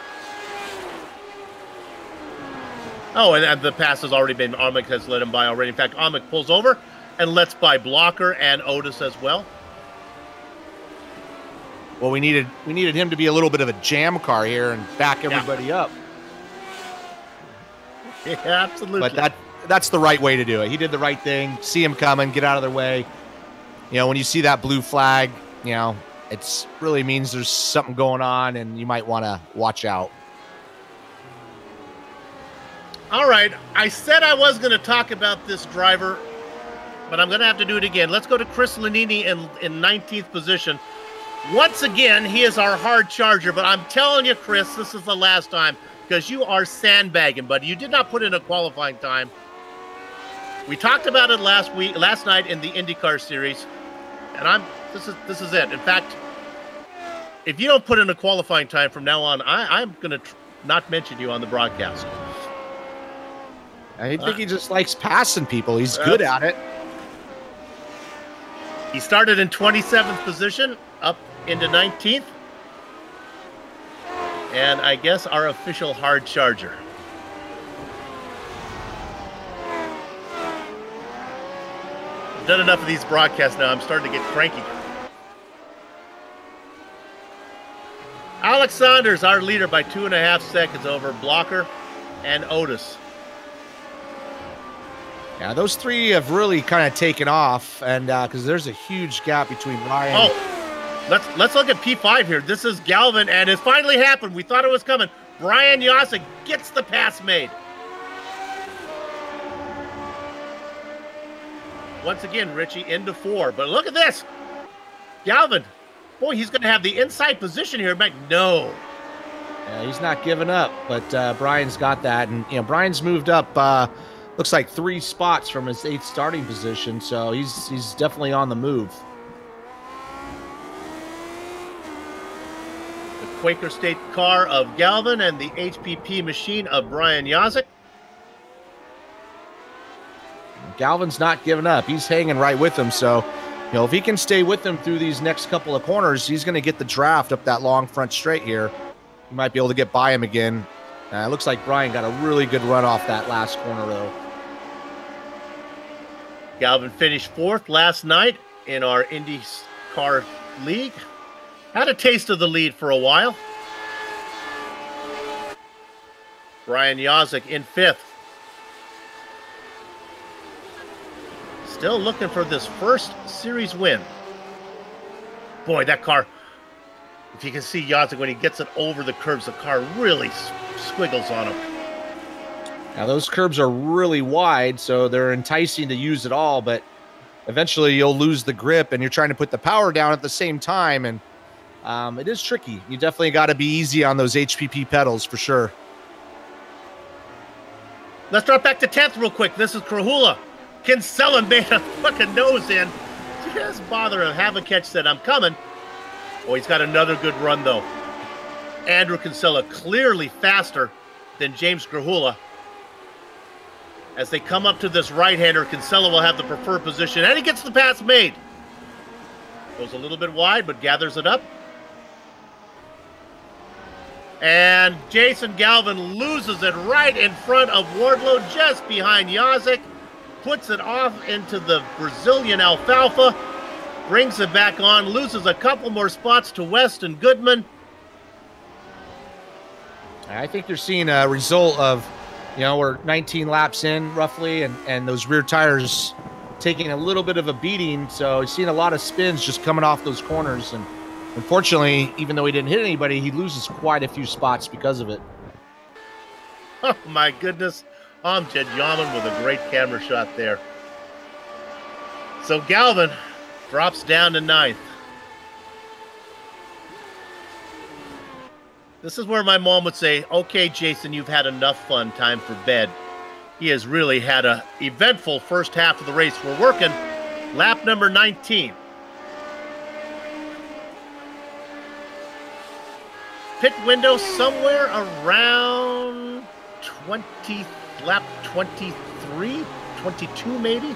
Oh, and the pass has already been, Amick has let him by already. In fact, Amick pulls over and lets by Blocker and Otis as well.
Well, we needed him to be a little bit of a jam car here and back everybody up.
Yeah, absolutely.
But that's the right way to do it. He did the right thing. See him coming, get out of their way. When you see that blue flag, it really means there's something going on, and you might want to watch out.
All right, I said I was going to talk about this driver, but I'm going to have to do it again. Let's go to Chris Lanini in 19th position. Once again, he is our hard charger, but I'm telling you, Chris, this is the last time, because you are sandbagging, buddy. You did not put in a qualifying time. We talked about it last night in the IndyCar series, and this is it. In fact, if you don't put in a qualifying time from now on, I'm going to not mention you on the broadcast.
I think he just likes passing people. He's good at it.
He started in 27th position, up into 19th. And I guess our official hard charger. I've done enough of these broadcasts now. I'm starting to get cranky. Alex Saunders, our leader, by 2.5 seconds over Blocker and Otis.
Yeah, those three have really kind of taken off, and because there's a huge gap between Ryan.
Oh, let's look at P5 here. This is Galvin, and it finally happened. We thought it was coming. Brian Yosik gets the pass made. Once again, Richie into 4, but look at this. Galvin, boy, he's going to have the inside position here. No.
Yeah, he's not giving up, but Brian's got that, and Brian's moved up. Looks like 3 spots from his 8th starting position, so he's definitely on the move.
The Quaker State car of Galvin and the HPP machine of Brian Yosik.
Galvin's not giving up. He's hanging right with him, so if he can stay with him through these next couple of corners, he's going to get the draft up that long front straight here. He might be able to get by him again. It looks like Brian got a really good run off that last corner, though.
Galvin finished 4th last night in our IndyCar League. Had a taste of the lead for a while. Brian Yosik in 5th. Still looking for this first series win. Boy, that car, if you can see Yosik when he gets it over the curbs, the car really squiggles on him.
Now, those curbs are really wide, so they're enticing to use it all, but eventually you'll lose the grip, and you're trying to put the power down at the same time, and it is tricky. You definitely got to be easy on those HPP pedals for sure.
Let's drop back to 10th real quick. This is Krahula. Kinsella made a fucking nose in. Just bother him. Havaketch said, I'm coming. Oh, he's got another good run, though. Andrew Kinsella clearly faster than James Krahula. As they come up to this right-hander, Kinsella will have the preferred position, and he gets the pass made. Goes a little bit wide, but gathers it up. And Jason Galvin loses it right in front of Wardlow, just behind Yosik. Puts it off into the Brazilian Alfalfa. Brings it back on, loses a couple more spots to West and Goodman.
I think they're seeing a result of, we're 19 laps in roughly, and those rear tires taking a little bit of a beating. So he's seen a lot of spins just coming off those corners. And unfortunately, even though he didn't hit anybody, he loses quite a few spots because of it.
Oh, my goodness. Amjad Yaman with a great camera shot there. So Galvin drops down to 9th. This is where my mom would say, okay, Jason, you've had enough fun. Time for bed. He has really had an eventful first half of the race. We're working lap number 19. Pit window somewhere around lap 23, 22 maybe?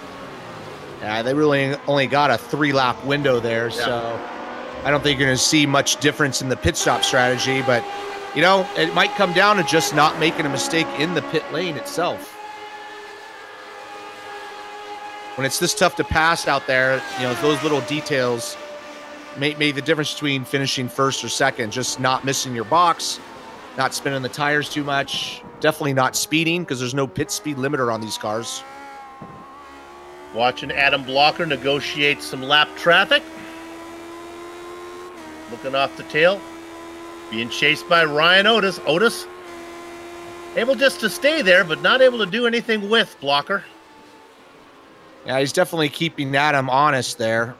Yeah, they really only got a 3-lap window there, so I don't think you're going to see much difference in the pit stop strategy, but, it might come down to just not making a mistake in the pit lane itself. When it's this tough to pass out there, those little details make the difference between finishing first or second, just not missing your box, not spinning the tires too much, definitely not speeding because there's no pit speed limiter on these cars.
Watching Adam Blocker negotiate some lap traffic. Looking off the tail. Being chased by Ryan Otis. Otis able just to stay there, but not able to do anything with Blocker.
Yeah, he's definitely keeping Adam honest there.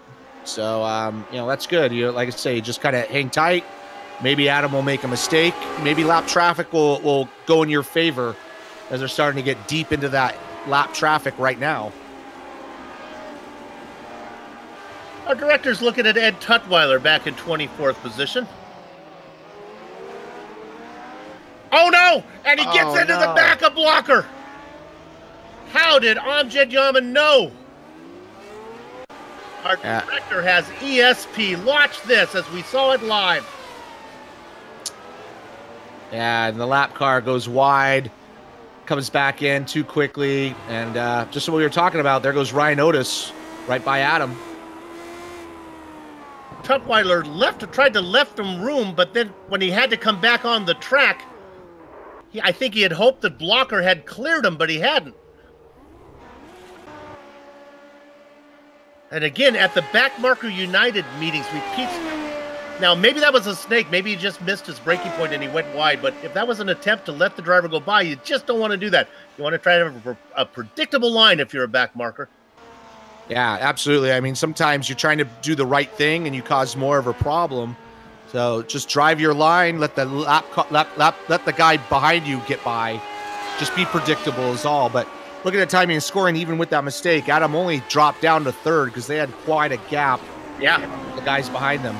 So, that's good. Like I say, just kind of hang tight. Maybe Adam will make a mistake. Maybe lap traffic will go in your favor as they're starting to get deep into that lap traffic right now.
Our director's looking at Ed Tutwiler back in 24th position. Oh no! And he gets into the
no.
back of Blocker. How did Amjad Yaman know? Our director has ESP. Watch this as we saw it live.
Yeah, and the lap car goes wide, comes back in too quickly, and just what we were talking about, there goes Ryan Otis right by Adam.
Tutwiler tried to left him room, but then when he had to come back on the track, I think he had hoped that Blocker had cleared him, but he hadn't. And again, at the Backmarker United meetings, repeats. Now, maybe that was a snake. Maybe he just missed his braking point and he went wide. But if that was an attempt to let the driver go by, you just don't want to do that. You want to try to have a predictable line if you're a backmarker.
Yeah, absolutely. I mean, sometimes you're trying to do the right thing and you cause more of a problem. So just drive your line, let the let the guy behind you get by. Just be predictable is all. But look at the timing and scoring. Even with that mistake, Adam only dropped down to third because they had quite a gap.
Yeah,
the guys behind them.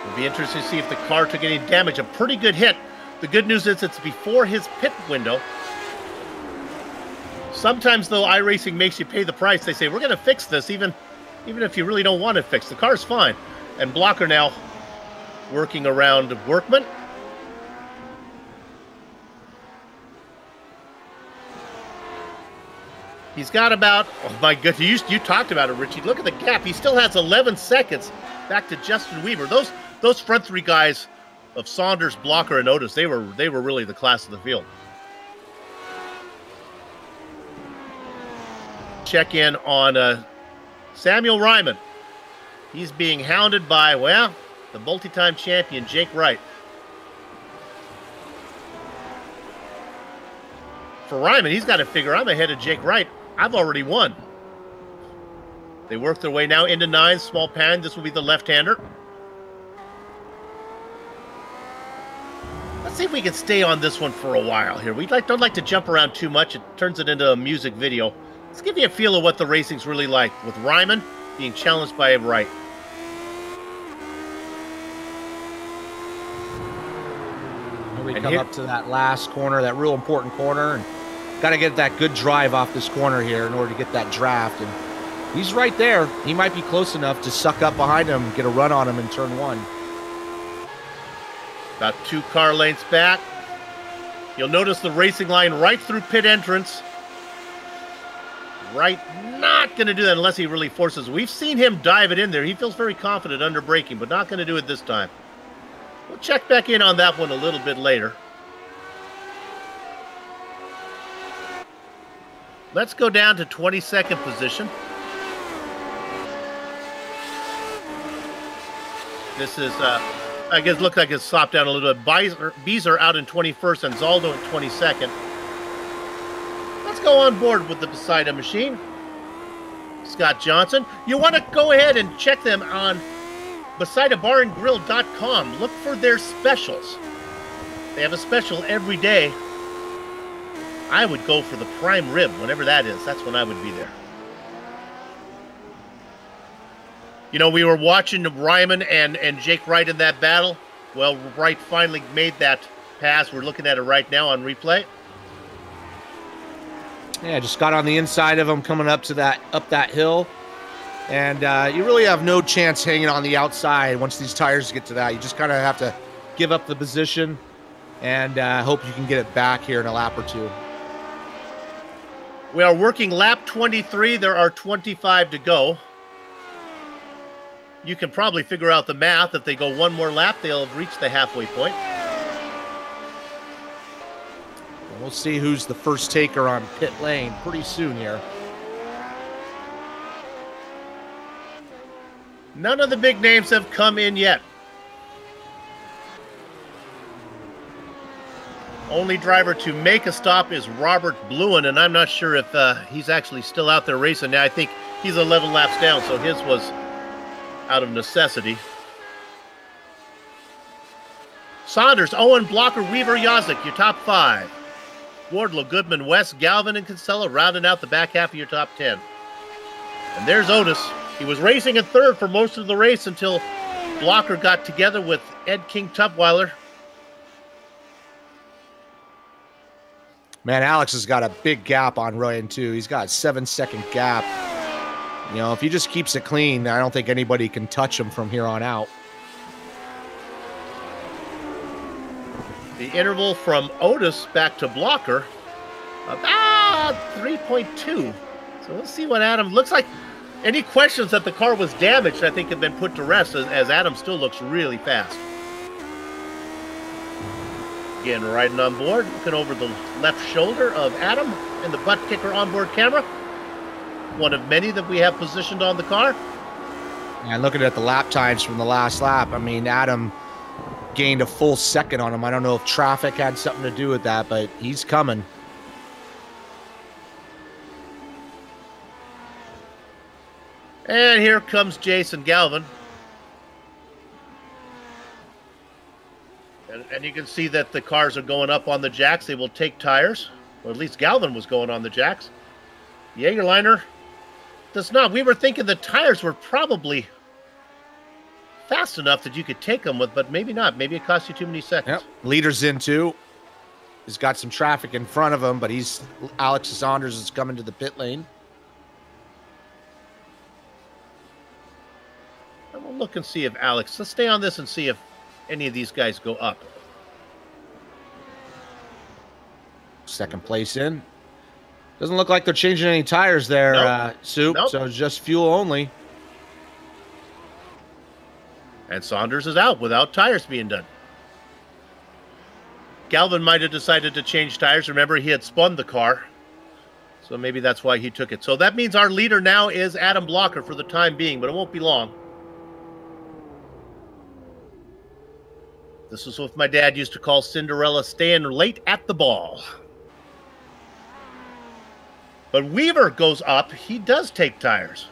It'll be interesting to see if the car took any damage. A pretty good hit. The good news is it's before his pit window. Sometimes, though, iRacing makes you pay the price. They say, we're going to fix this, even if you really don't want it fixed. The car's fine. And Blocker now working around Workman. He's got about, oh my goodness, you talked about it, Richie. Look at the gap. He still has 11 seconds back to Justin Weaver. Those front three guys of Saunders, Blocker, and Otis, they were really the class of the field. Check in on Samuel Ryman. He's being hounded by, well, the multi-time champion, Jake Wright. For Ryman, he's got to figure, I'm ahead of Jake Wright. I've already won. They work their way now into 9, small pan. This will be the left-hander. Let's see if we can stay on this one for a while here. We don't like to jump around too much. It turns it into a music video. Let's give you a feel of what the racing's really like with Ryman being challenged by Wright.
We come up to that last corner, that real important corner, and got to get that good drive off this corner here in order to get that draft. And he's right there. He might be close enough to suck up behind him, get a run on him in turn 1.
About 2 car lengths back. You'll notice the racing line right through pit entrance. Wright not going to do that unless he really forces. We've seen him dive it in there. He feels very confident under braking, but not going to do it this time. We'll check back in on that one a little bit later. Let's go down to 22nd position. This is, I guess, looked like it's slopped down a little bit. Beezer out in 21st and Zaldo in 22nd. Let's go on board with the Poseidon machine. Scott Johnson. You want to go ahead and check them on BosaidaBarandGrill.com. Look for their specials. They have a special every day. I would go for the prime rib, whenever that is. That's when I would be there. You know, we were watching Ryman and Jake Wright in that battle. Well, Wright finally made that pass. We're looking at it right now on replay.
Yeah, just got on the inside of him coming up that hill. And you really have no chance hanging on the outside once these tires get to that. You just kind of have to give up the position and hope you can get it back here in a lap or 2.
We are working lap 23. There are 25 to go. You can probably figure out the math. If they go one more lap, they'll have reached the halfway point.
We'll see who's the first taker on pit lane pretty soon here.
None of the big names have come in yet. Only driver to make a stop is Robert Bluen, and I'm not sure if he's actually still out there racing now. I think he's 11 laps down, so his was out of necessity. Saunders, Owen, Blocker, Weaver, Yazik, your top 5. Wardlow, Goodman, West, Galvin, and Kinsella rounding out the back half of your top 10. And there's Otis. He was racing in third for most of the race until Blocker got together with Ed King Tutwiler.
Man, Alex has got a big gap on Ryan, too. He's got a 7-second gap. You know, if he just keeps it clean, I don't think anybody can touch him from here on out.
The interval from Otis back to Blocker, about 3.2. So let's see what Adam looks like. Any questions that the car was damaged, I think, have been put to rest, as Adam still looks really fast. Again, riding on board, looking over the left shoulder of Adam and the butt kicker onboard camera. One of many that we have positioned on the car.
And looking at the lap times from the last lap, I mean, Adam gained a full second on him. I don't know if traffic had something to do with that, but he's coming.
And here comes Jason Galvin. And you can see that the cars are going up on the jacks. They will take tires. Or at least Galvin was going on the jacks. Jägerliner does not. We were thinking the tires were probably fast enough that you could take them with, but maybe not. Maybe it cost you too many seconds.
Yep. Leader's in too. He's got some traffic in front of him, but Alex Saunders is coming to the pit lane.
And we'll look and see if Alex, let's stay on this and see if any of these guys go up.
Second place in. Doesn't look like they're changing any tires there,
Nope.
Soup.
Nope.
So it's just fuel only.
And Saunders is out without tires being done. Galvin might have decided to change tires. Remember, he had spun the car. So maybe that's why he took it. So that means our leader now is Adam Blocker for the time being, but it won't be long. This is what my dad used to call Cinderella staying late at the ball. But Weaver goes up. He does take tires.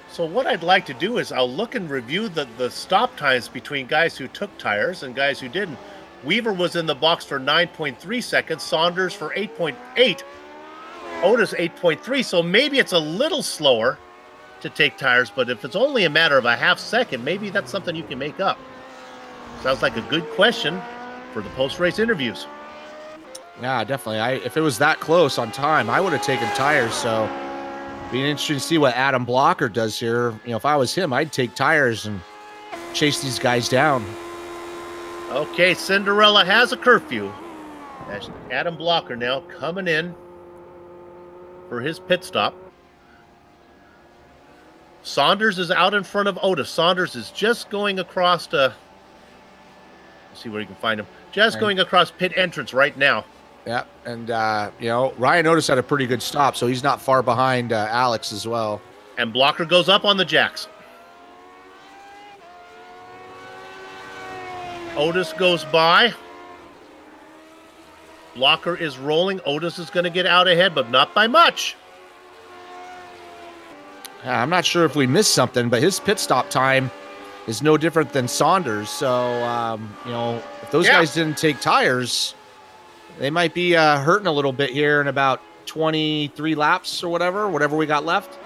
So what I'd like to do is I'll look and review the stop times between guys who took tires and guys who didn't. Weaver was in the box for 9.3 seconds. Saunders for 8.8. Otis 8.3. So maybe it's a little slower to take tires, but if it's only a matter of a half second, maybe that's something you can make up. Sounds like a good question for the post-race interviews.
Yeah, definitely. If it was that close on time, I would have taken tires. So it'd be interesting to see what Adam Blocker does here. You know, if I was him, I'd take tires and chase these guys down.
Okay, Cinderella has a curfew. That's Adam Blocker now coming in for his pit stop. Saunders is out in front of Otis. Saunders is just going across to, let's see where you can find him. Just going across pit entrance right now.
Yeah, and, you know, Ryan Otis had a pretty good stop, so he's not far behind Alex as well.
And Blocker goes up on the jacks. Otis goes by. Blocker is rolling. Otis is going to get out ahead, but not by much.
I'm not sure if we missed something, but his pit stop time is no different than Saunders. So, you know, if those guys didn't take tires, they might be hurting a little bit here in about 23 laps or whatever we got left.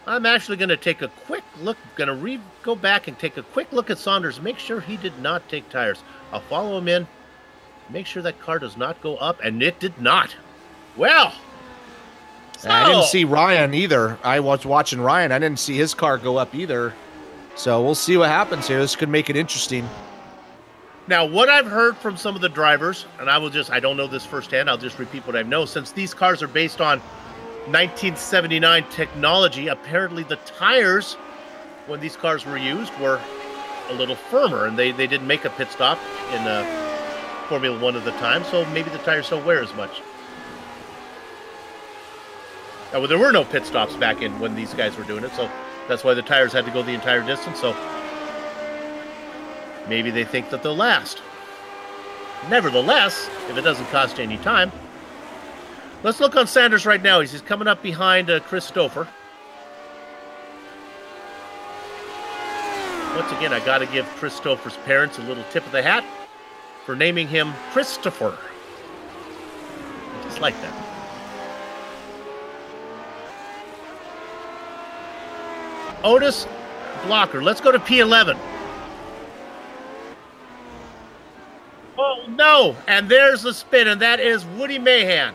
I'm actually going to take a quick look, go back and take a quick look at Saunders, make sure he did not take tires. I'll follow him in, make sure that car does not go up, and it did not. Well,
I didn't see Ryan either. I was watching Ryan. I didn't see his car go up either. So we'll see what happens here. This could make it interesting.
Now, what I've heard from some of the drivers, and I don't know this firsthand, I'll just repeat what I know. Since these cars are based on 1979 technology, apparently the tires, when these cars were used, were a little firmer, and they didn't make a pit stop in Formula One at the time, so maybe the tires don't wear as much. Well, there were no pit stops back in when these guys were doing it, so that's why the tires had to go the entire distance, so maybe they think that they'll last. Nevertheless, if it doesn't cost you any time, let's look on Sanders right now. He's coming up behind Christopher. Once again, I got to give Christopher's parents a little tip of the hat for naming him Christopher. I just like that. Otis, Blocker. Let's go to P11. Oh, no. And there's the spin, and that is Woody Mahan.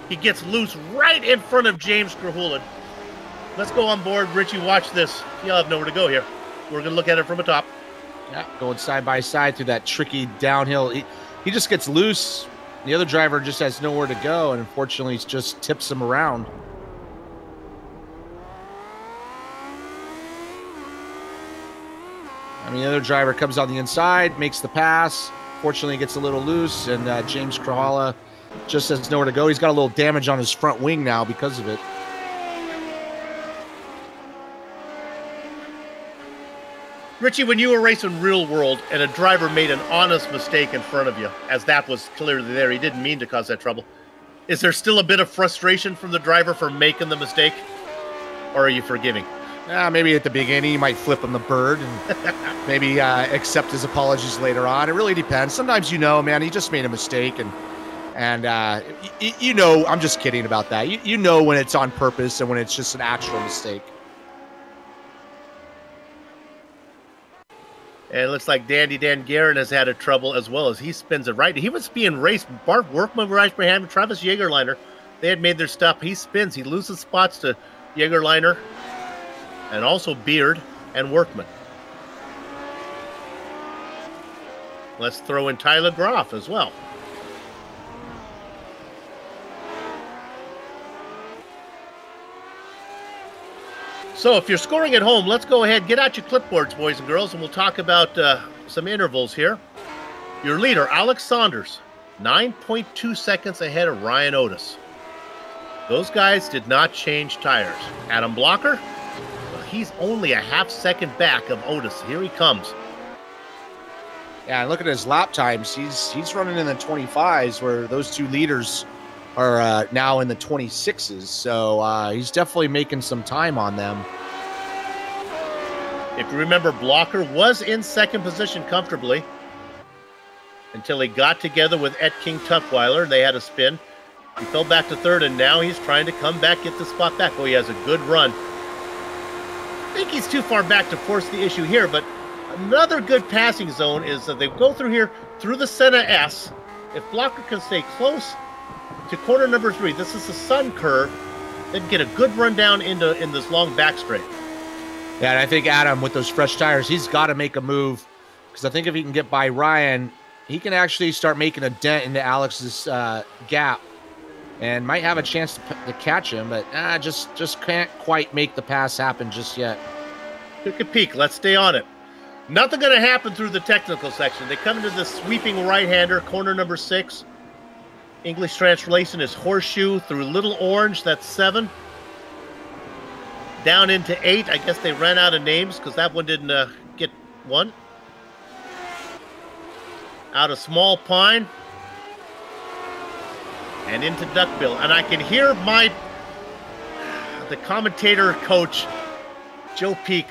He gets loose right in front of James Krahulin. Let's go on board. Richie, watch this. You'll have nowhere to go here. We're going to look at it from the top.
Yeah, going side by side through that tricky downhill. He just gets loose. The other driver just has nowhere to go, and unfortunately, it just tips him around. I mean, the other driver comes on the inside, makes the pass. Fortunately, gets a little loose, and James Krahulin just has nowhere to go. He's got a little damage on his front wing now because of it.
Richie, when you were racing real world and a driver made an honest mistake in front of you, as that was clearly there, he didn't mean to cause that trouble, is there still a bit of frustration from the driver for making the mistake? Or are you forgiving?
Maybe at the beginning, he might flip him the bird and maybe accept his apologies later on. It really depends. Sometimes, man, he just made a mistake, and I'm just kidding about that. You know when it's on purpose and when it's just an actual mistake.
And it looks like Dandy Dan Guerin has had a trouble as well as he spins it right. He was being raced. Bart Workman, right behind him, Travis Jagerliner. They had made their stop. He spins. He loses spots to Jagerliner and also Beard and Workman. Let's throw in Tyler Groff as well. So if you're scoring at home, let's go ahead, get out your clipboards, boys and girls, and we'll talk about some intervals here. Your leader, Alex Saunders, 9.2 seconds ahead of Ryan Otis. Those guys did not change tires. Adam Blocker, well, he's only a half second back of Otis. Here he comes.
Yeah, and look at his lap times. He's running in the 25s, where those two leaders are now in the 26s. So he's definitely making some time on them.
If you remember, Blocker was in second position comfortably until he got together with Ed King Tutwiler. They had a spin. He fell back to third, and now he's trying to come back, get the spot back. Oh, he has a good run. I think he's too far back to force the issue here, but another good passing zone is that they go through here, through the Senna S. If Blocker can stay close to corner number 3, this is the sun curve, then get a good run down in this long back straight.
Yeah, and I think Adam, with those fresh tires, he's got to make a move, because I think if he can get by Ryan, he can actually start making a dent into Alex's gap and might have a chance to catch him, but just can't quite make the pass happen just yet.
Took a peek. Let's stay on it. Nothing going to happen through the technical section. They come into the sweeping right-hander, corner number 6. English translation is horseshoe through Little Orange. That's 7. Down into 8. I guess they ran out of names because that one didn't get 1. Out of Small Pine. And into Duckbill. And I can hear the commentator coach, Joe Peak,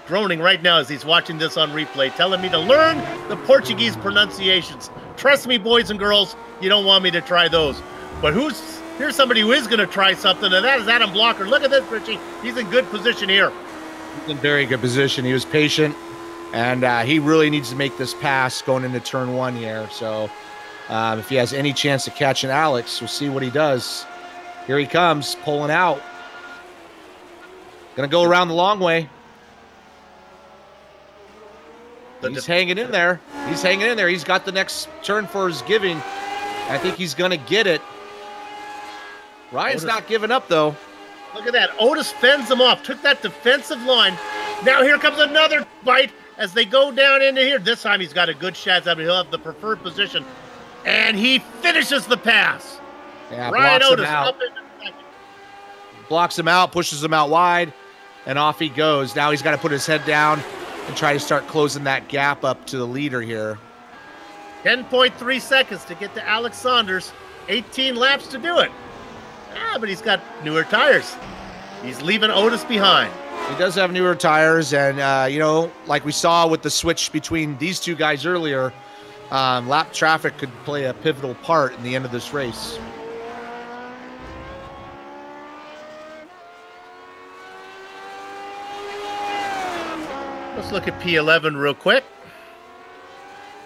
groaning right now as he's watching this on replay, telling me to learn the Portuguese pronunciations. Trust me, boys and girls, you don't want me to try those. But here's somebody who is going to try something, and that is Adam Blocker. Look at this, Richie. He's in good position here.
He's in very good position. He was patient, and he really needs to make this pass going into turn 1 here. So if he has any chance of catching Alex, we'll see what he does. Here he comes, pulling out. Going to go around the long way. He's hanging in there. He's hanging in there. He's got the next turn for his giving. I think he's going to get it. Ryan's not giving up, though.
Look at that. Otis fends him off. Took that defensive line. Now here comes another bite as they go down into here. This time he's got a good shot. I mean, he'll have the preferred position. And he finishes the pass.
Yeah,
Ryan
blocks
Otis
him out.
up into second.
Blocks him out, pushes him out wide, and off he goes. Now he's got to put his head down and try to start closing that gap up to the leader here.
10.3 seconds to get to Alex Saunders. 18 laps to do it. But he's got newer tires. He's leaving Otis behind.
He does have newer tires, and, like we saw with the switch between these two guys earlier, lap traffic could play a pivotal part in the end of this race.
Let's look at P11 real quick.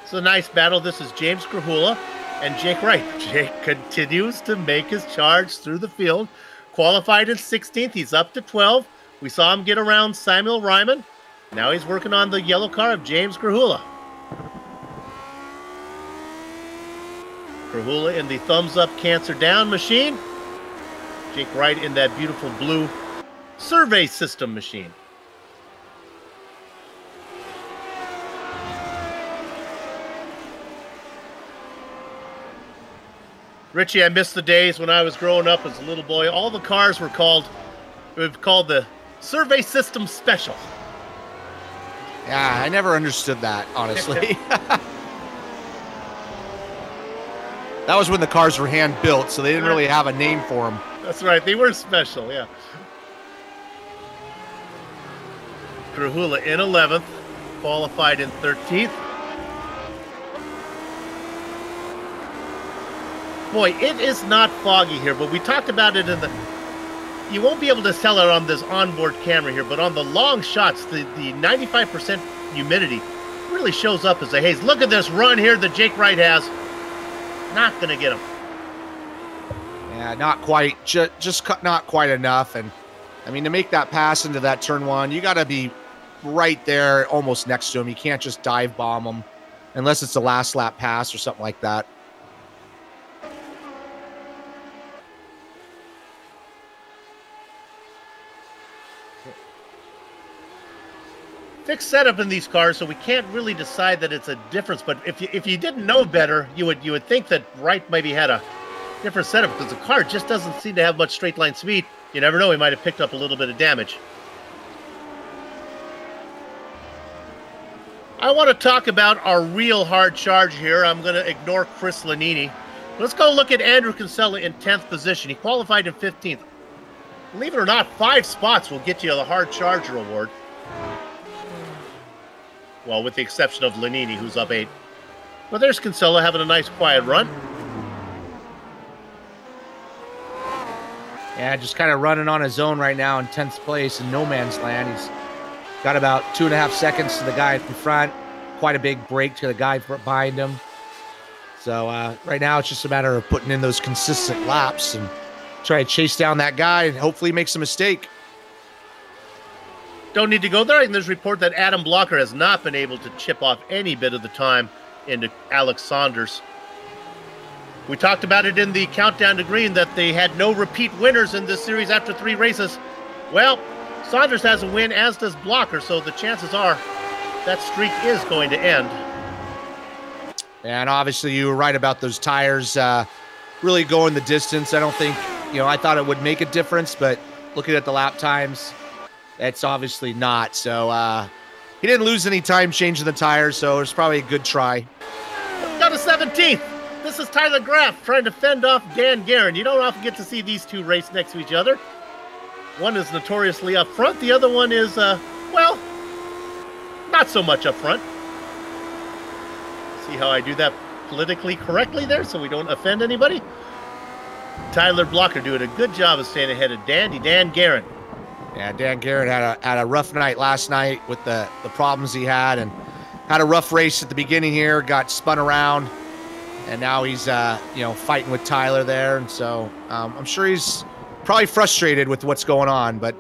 It's a nice battle. This is James Grahula and Jake Wright. Jake continues to make his charge through the field. Qualified in 16th. He's up to 12. We saw him get around Samuel Ryman. Now he's working on the yellow car of James Grahula. Grahula in the thumbs-up cancer down machine. Jake Wright in that beautiful blue survey system machine. Richie, I miss the days when I was growing up as a little boy. All the cars were called the Survey System Special.
Yeah, I never understood that, honestly. That was when the cars were hand-built, so they didn't really have a name for them.
That's right. They were special, yeah. Grahula in 11th, qualified in 13th. Boy, it is not foggy here, but we talked about it in the... You won't be able to tell it on this onboard camera here, but on the long shots, the 95% humidity really shows up as a haze. Look at this run here that Jake Wright has. Not going to get him.
Yeah, not quite. Just not quite enough. And, I mean, to make that pass into that turn one, you got to be right there almost next to him. You can't just dive bomb him unless it's a last lap pass or something like that.
Fixed setup in these cars, so we can't really decide that it's a difference. But if you didn't know better, you would think that Wright maybe had a different setup because the car just doesn't seem to have much straight line speed. You never know; he might have picked up a little bit of damage. I want to talk about our real hard charge here. I'm going to ignore Chris Lanini. Let's go look at Andrew Kinsella in 10th position. He qualified in 15th. Believe it or not, 5 spots will get you the hard charger award. Well, with the exception of Lanini, who's up 8. But there's Kinsella having a nice quiet run.
Yeah, just kind of running on his own right now in 10th place in no man's land. He's got about 2.5 seconds to the guy in front. Quite a big break to the guy behind him. So right now it's just a matter of putting in those consistent laps and try to chase down that guy and hopefully he makes a mistake.
Don't need to go there. And there's a report that Adam Blocker has not been able to chip off any bit of the time into Alex Saunders. We talked about it in the countdown to green that they had no repeat winners in this series after 3 races. Well, Saunders has a win, as does Blocker, so the chances are that streak is going to end.
And obviously you were right about those tires really going the distance. I don't think, I thought it would make a difference, but looking at the lap times, it's obviously not. So he didn't lose any time changing the tires, so it's probably a good try.
Let's go to 17th. This is Tyler Graff trying to fend off Dan Guerin. You don't often get to see these two race next to each other. One is notoriously up front. The other one is, well, not so much up front. See how I do that politically correctly there so we don't offend anybody? Tyler Blocker doing a good job of staying ahead of Dan Guerin.
Yeah, Dan Guerin had a rough night last night with the problems he had and had a rough race at the beginning here, got spun around, and now he's, fighting with Tyler there. And so I'm sure he's probably frustrated with what's going on, but,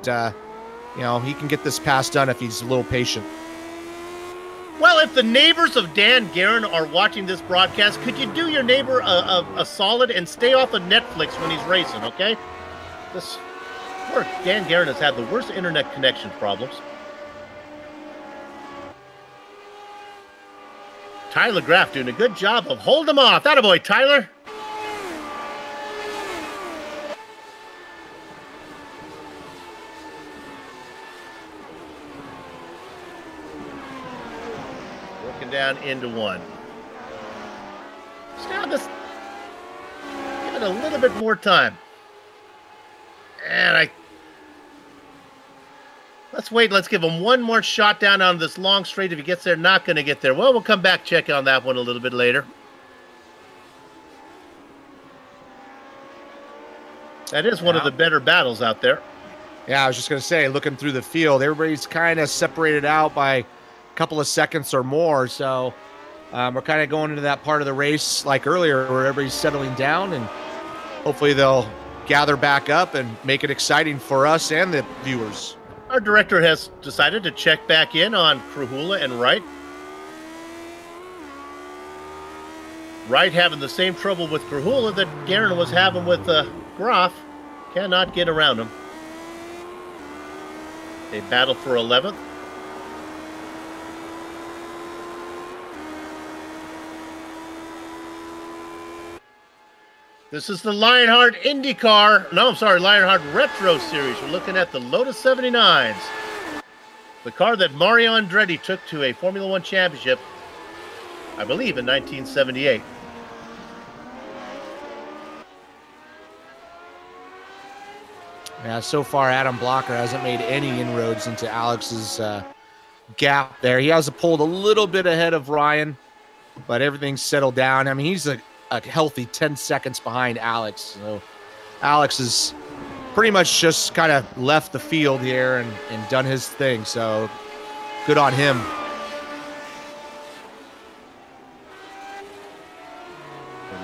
he can get this pass done if he's a little patient.
Well, if the neighbors of Dan Guerin are watching this broadcast, could you do your neighbor a solid and stay off of Netflix when he's racing, okay? Dan Guerin has had the worst internet connection problems. Tyler Graff doing a good job of holding him off. Attaboy, Tyler. Working down into 1. Just give it a little bit more time. And let's wait. Let's give him one more shot down on this long straight. If he gets there, not going to get there. Well, we'll come back, check on that one a little bit later. That is one of the better battles out there.
Yeah, I was just going to say, looking through the field, everybody's kind of separated out by couple of seconds or more. So we're kind of going into that part of the race like earlier where everybody's settling down, and hopefully they'll gather back up and make it exciting for us and the viewers.
Our director has decided to check back in on Krahula and Wright. Wright having the same trouble with Krahula that Garen was having with Groff. Cannot get around him. They battle for 11th. This is the Lionheart IndyCar. No, I'm sorry, Lionheart Retro Series. We're looking at the Lotus 79s. The car that Mario Andretti took to a Formula One championship, I believe, in 1978.
Yeah, so far Adam Blocker hasn't made any inroads into Alex's gap there. He has pulled a little bit ahead of Ryan, but everything's settled down. I mean, he's a healthy 10 seconds behind Alex. So Alex is pretty much just kind of left the field here and done his thing. So good on him.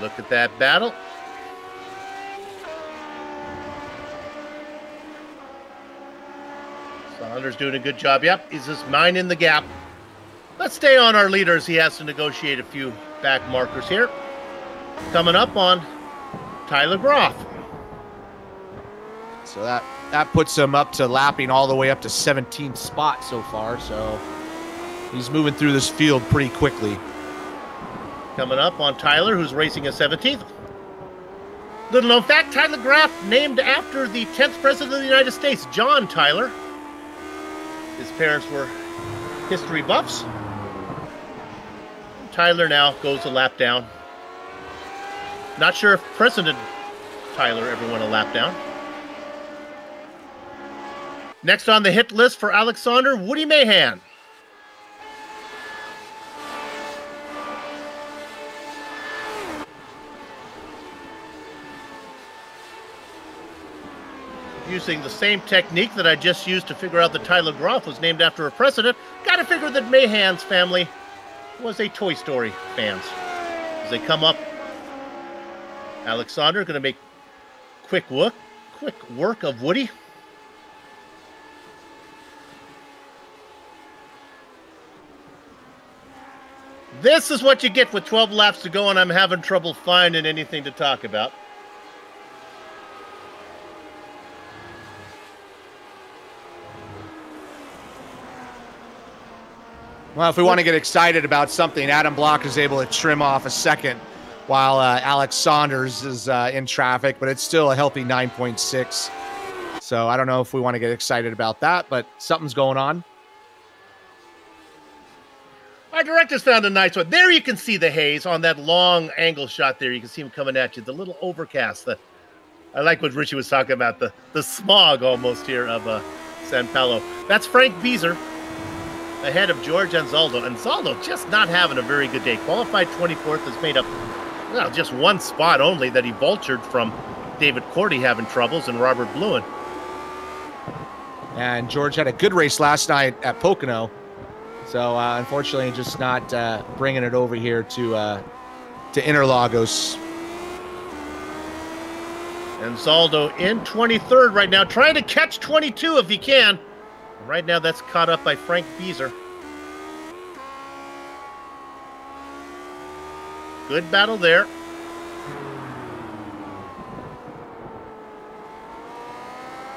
Look at that battle. Saunders doing a good job. Yep, he's just minding the gap. Let's stay on our leader as he has to negotiate a few back markers here. Coming up on Tyler Groff.
So that puts him up to lapping all the way up to 17th spot so far. So he's moving through this field pretty quickly.
Coming up on Tyler, who's racing a 17th. Little known fact, Tyler Groff named after the 10th President of the United States, John Tyler. His parents were history buffs. Tyler now goes a lap down. Not sure if President Tyler ever went a lap down. Next on the hit list for Alexander, Woody Mahan. Using the same technique that I just used to figure out that Tyler Groff was named after a president, gotta figure that Mahan's family was a Toy Story fans. As they come up, Alexander gonna make quick work of Woody. This is what you get with 12 laps to go, and I'm having trouble finding anything to talk about.
Well, if we want to get excited about something, Adam Block is able to trim off a second while Alex Saunders is in traffic, but it's still a healthy 9.6. So I don't know if we want to get excited about that, but something's going on.
Our director's found a nice one. There you can see the haze on that long angle shot there. You can see him coming at you. The little overcast. I like what Richie was talking about, the smog almost here of San Paulo. That's Frank Beezer ahead of George Anzaldo. Anzaldo just not having a very good day. Qualified 24th, has made up just one spot only that he vultured from David Cordy having troubles and Robert Bluen.
And George had a good race last night at Pocono. So unfortunately just not bringing it over here to Interlagos.
Anzaldo in 23rd right now, trying to catch 22 if he can. Right now, that's caught up by Frank Beezer. Good battle there.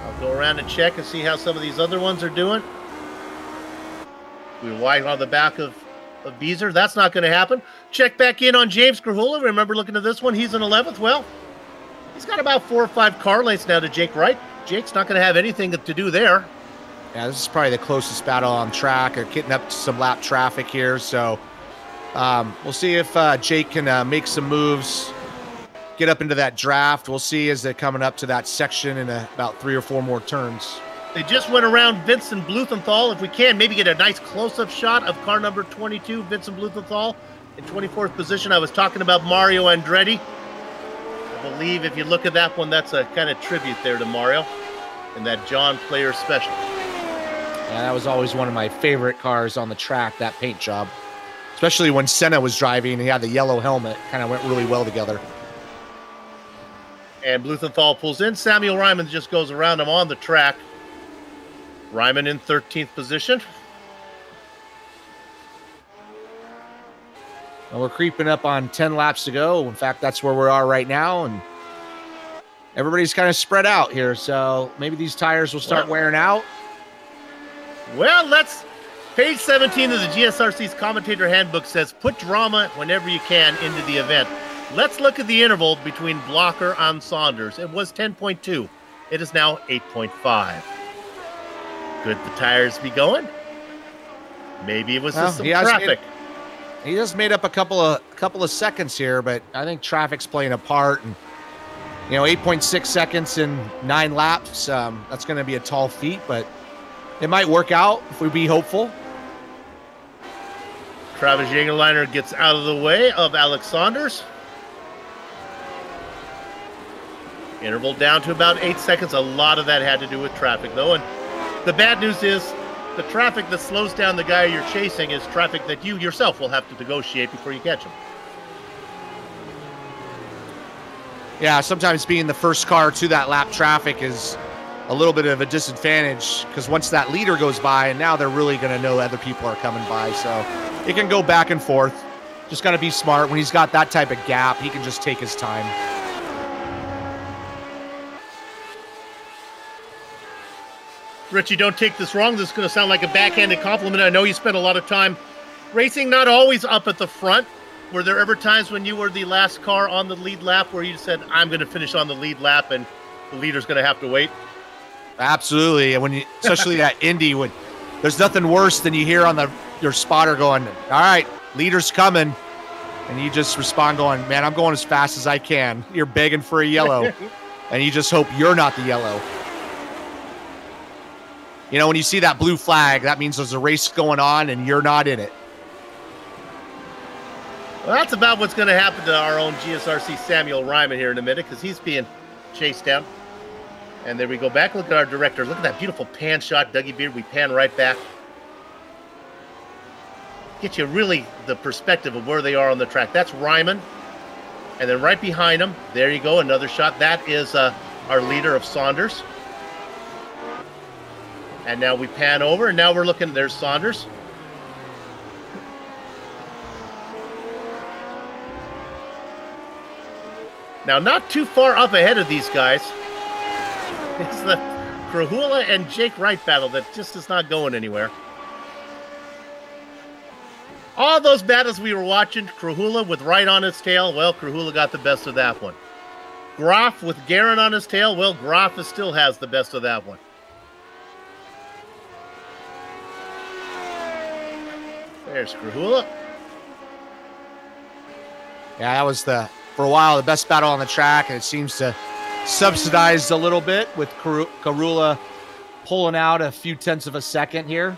I'll go around and check and see how some of these other ones are doing. We wide on the back of Beezer. That's not going to happen. Check back in on James Krahula. Remember looking at this one, he's in 11th. Well, he's got about 4 or 5 car lengths now to Jake Wright. Jake's not going to have anything to do there.
Yeah, this is probably the closest battle on track. Or getting up to some lap traffic here. So we'll see if Jake can make some moves, get up into that draft. We'll see as they're coming up to that section in about 3 or 4 more turns.
They just went around Vincent Blumenthal. If we can, maybe get a nice close-up shot of car number 22, Vincent Blumenthal, in 24th position. I was talking about Mario Andretti. I believe if you look at that one, that's a kind of tribute there to Mario and that John Player special.
Yeah, that was always one of my favorite cars on the track, that paint job. Especially when Senna was driving and he had the yellow helmet. Kind of went really well together.
And Blumenthal pulls in. Samuel Ryman just goes around him on the track. Ryman in 13th position.
And we're creeping up on 10 laps to go. In fact, that's where we are right now. And everybody's kind of spread out here. So maybe these tires will start wearing out.
Well, page 17 of the GSRC's commentator handbook says, put drama whenever you can into the event. Let's look at the interval between Blocker and Saunders. It was 10.2. It is now 8.5. Could the tires be going? Maybe it was just some traffic.
He just made up a couple of seconds here, but I think traffic's playing a part. And 8.6 seconds in 9 laps. That's going to be a tall feat, but it might work out if we be hopeful.
Travis Jägerliner gets out of the way of Alex Saunders. Interval down to about 8 seconds. A lot of that had to do with traffic, though. And the bad news is the traffic that slows down the guy you're chasing is traffic that you yourself will have to negotiate before you catch him.
Yeah, sometimes being the first car to that lap traffic is a little bit of a disadvantage because once that leader goes by, and now they're really going to know other people are coming by. So it can go back and forth. Just got to be smart. When he's got that type of gap, he can just take his time.
Richie, don't take this wrong. This is going to sound like a backhanded compliment. I know you spent a lot of time racing, not always up at the front. Were there ever times when you were the last car on the lead lap where you said, I'm going to finish on the lead lap and the leader's going to have to wait?
Absolutely. And especially that Indy, there's nothing worse than you hear on your spotter going, all right, leader's coming. And you just respond going, man, I'm going as fast as I can. You're begging for a yellow. And you just hope you're not the yellow. When you see that blue flag, that means there's a race going on and you're not in it.
Well, that's about what's going to happen to our own GSRC Samuel Ryman here in a minute because he's being chased down. And there we go back. Look at our director. Look at that beautiful pan shot, Dougie Beard. We pan right back. Get you really the perspective of where they are on the track. That's Ryman. And then right behind him, there you go, another shot. That is our leader of Saunders. And now we pan over, and now we're looking, there's Saunders. Now, not too far up ahead of these guys is the Krahula and Jake Wright battle that just is not going anywhere. All those battles we were watching, Krahula with Wright on his tail, well, Krahula got the best of that one. Groff with Guerin on his tail, well, Groff still has the best of that one. There's Krahula.
Yeah, that was for a while, the best battle on the track, and it seems to subsidize a little bit with Krahula pulling out a few tenths of a second here.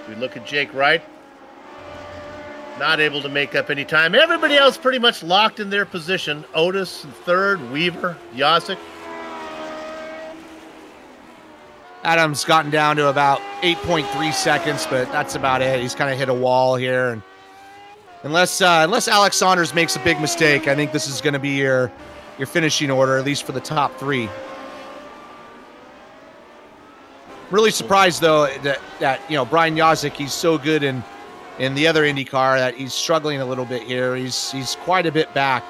We look at Jake Wright. Not able to make up any time. Everybody else pretty much locked in their position. Otis in third, Weaver, Jacek.
Adam's gotten down to about 8.3 seconds, but that's about it. He's kind of hit a wall here. And unless Alex Saunders makes a big mistake, I think this is going to be your finishing order, at least for the top three. Really surprised, though, that Brian Jacek, he's so good in the other IndyCar that he's struggling a little bit here. He's quite a bit back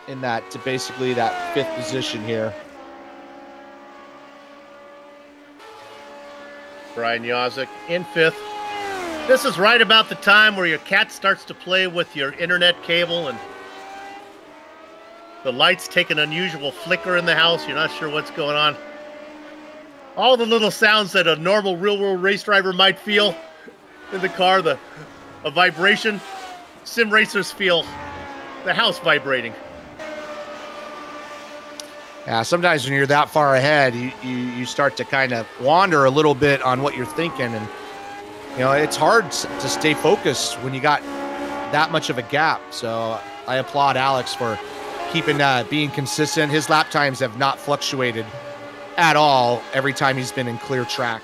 in that to basically that fifth position here.
Brian Jacek in fifth. This is right about the time where your cat starts to play with your internet cable and the lights take an unusual flicker in the house. You're not sure what's going on. All the little sounds that a normal real-world race driver might feel in the car, a vibration. Sim racers feel the house vibrating.
Yeah, sometimes when you're that far ahead, you start to kind of wander a little bit on what you're thinking. And, it's hard to stay focused when you got that much of a gap. So I applaud Alex for keeping being consistent. His lap times have not fluctuated at all every time he's been in clear track.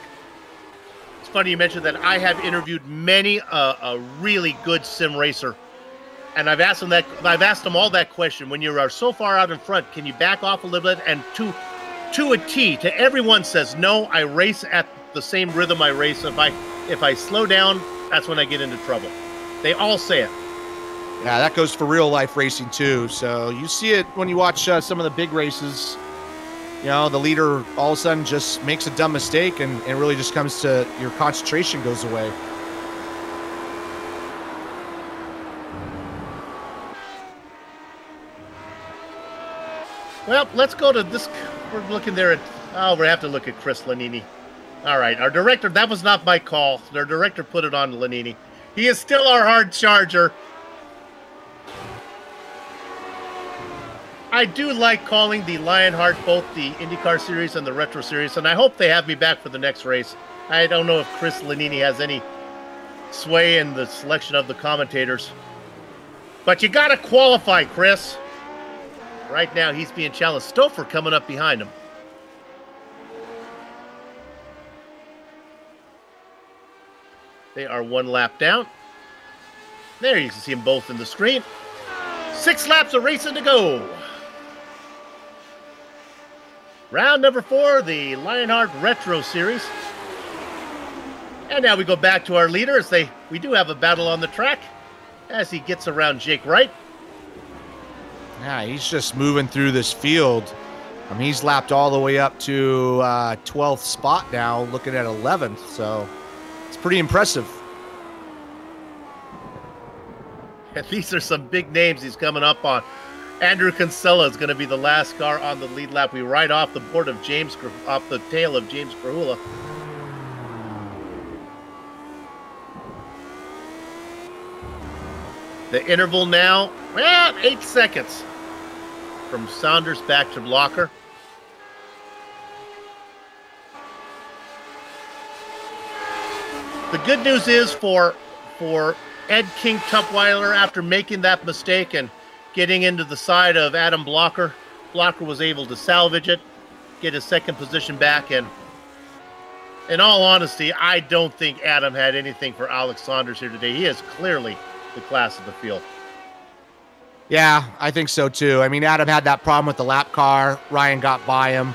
It's funny you mentioned that. I have interviewed many a really good sim racer, and I've asked them all that question. When you are so far out in front, can you back off a little bit? And to a T, to everyone says, no, I race at the same rhythm I race. If I slow down, that's when I get into trouble. They all say it.
Yeah, that goes for real life racing too. So you see it when you watch some of the big races. You know, the leader all of a sudden just makes a dumb mistake and it really just comes to your concentration goes away.
Well, let's go to this. We're looking there at, we have to look at Chris Lanini. All right, our director, that was not my call. Their director put it on Lanini. He is still our hard charger. I do like calling the Lionheart both the IndyCar Series and the Retro Series, and I hope they have me back for the next race. I don't know if Chris Lanini has any sway in the selection of the commentators. But you got to qualify, Chris. Right now, he's being challenged. Stouffer coming up behind him. They are one lap down. There, you can see them both in the screen. 6 laps of racing to go. Round number 4, the Lionheart Retro Series. And now we go back to our leader as we do have a battle on the track as he gets around Jake Wright.
Yeah, he's just moving through this field. He's lapped all the way up to 12th spot now, looking at 11th. So it's pretty impressive.
And these are some big names he's coming up on. Andrew Kinsella is going to be the last car on the lead lap. We ride off the board of off the tail of James Krahula. The interval now, 8 seconds from Saunders back to Blocker. The good news is for Ed King Tutwiler, after making that mistake and getting into the side of Adam Blocker, Blocker was able to salvage it, get his second position back, and in all honesty, I don't think Adam had anything for Alex Saunders here today. He is clearly the class of the field.
Yeah, I think so too. I mean, Adam had that problem with the lap car. Ryan got by him,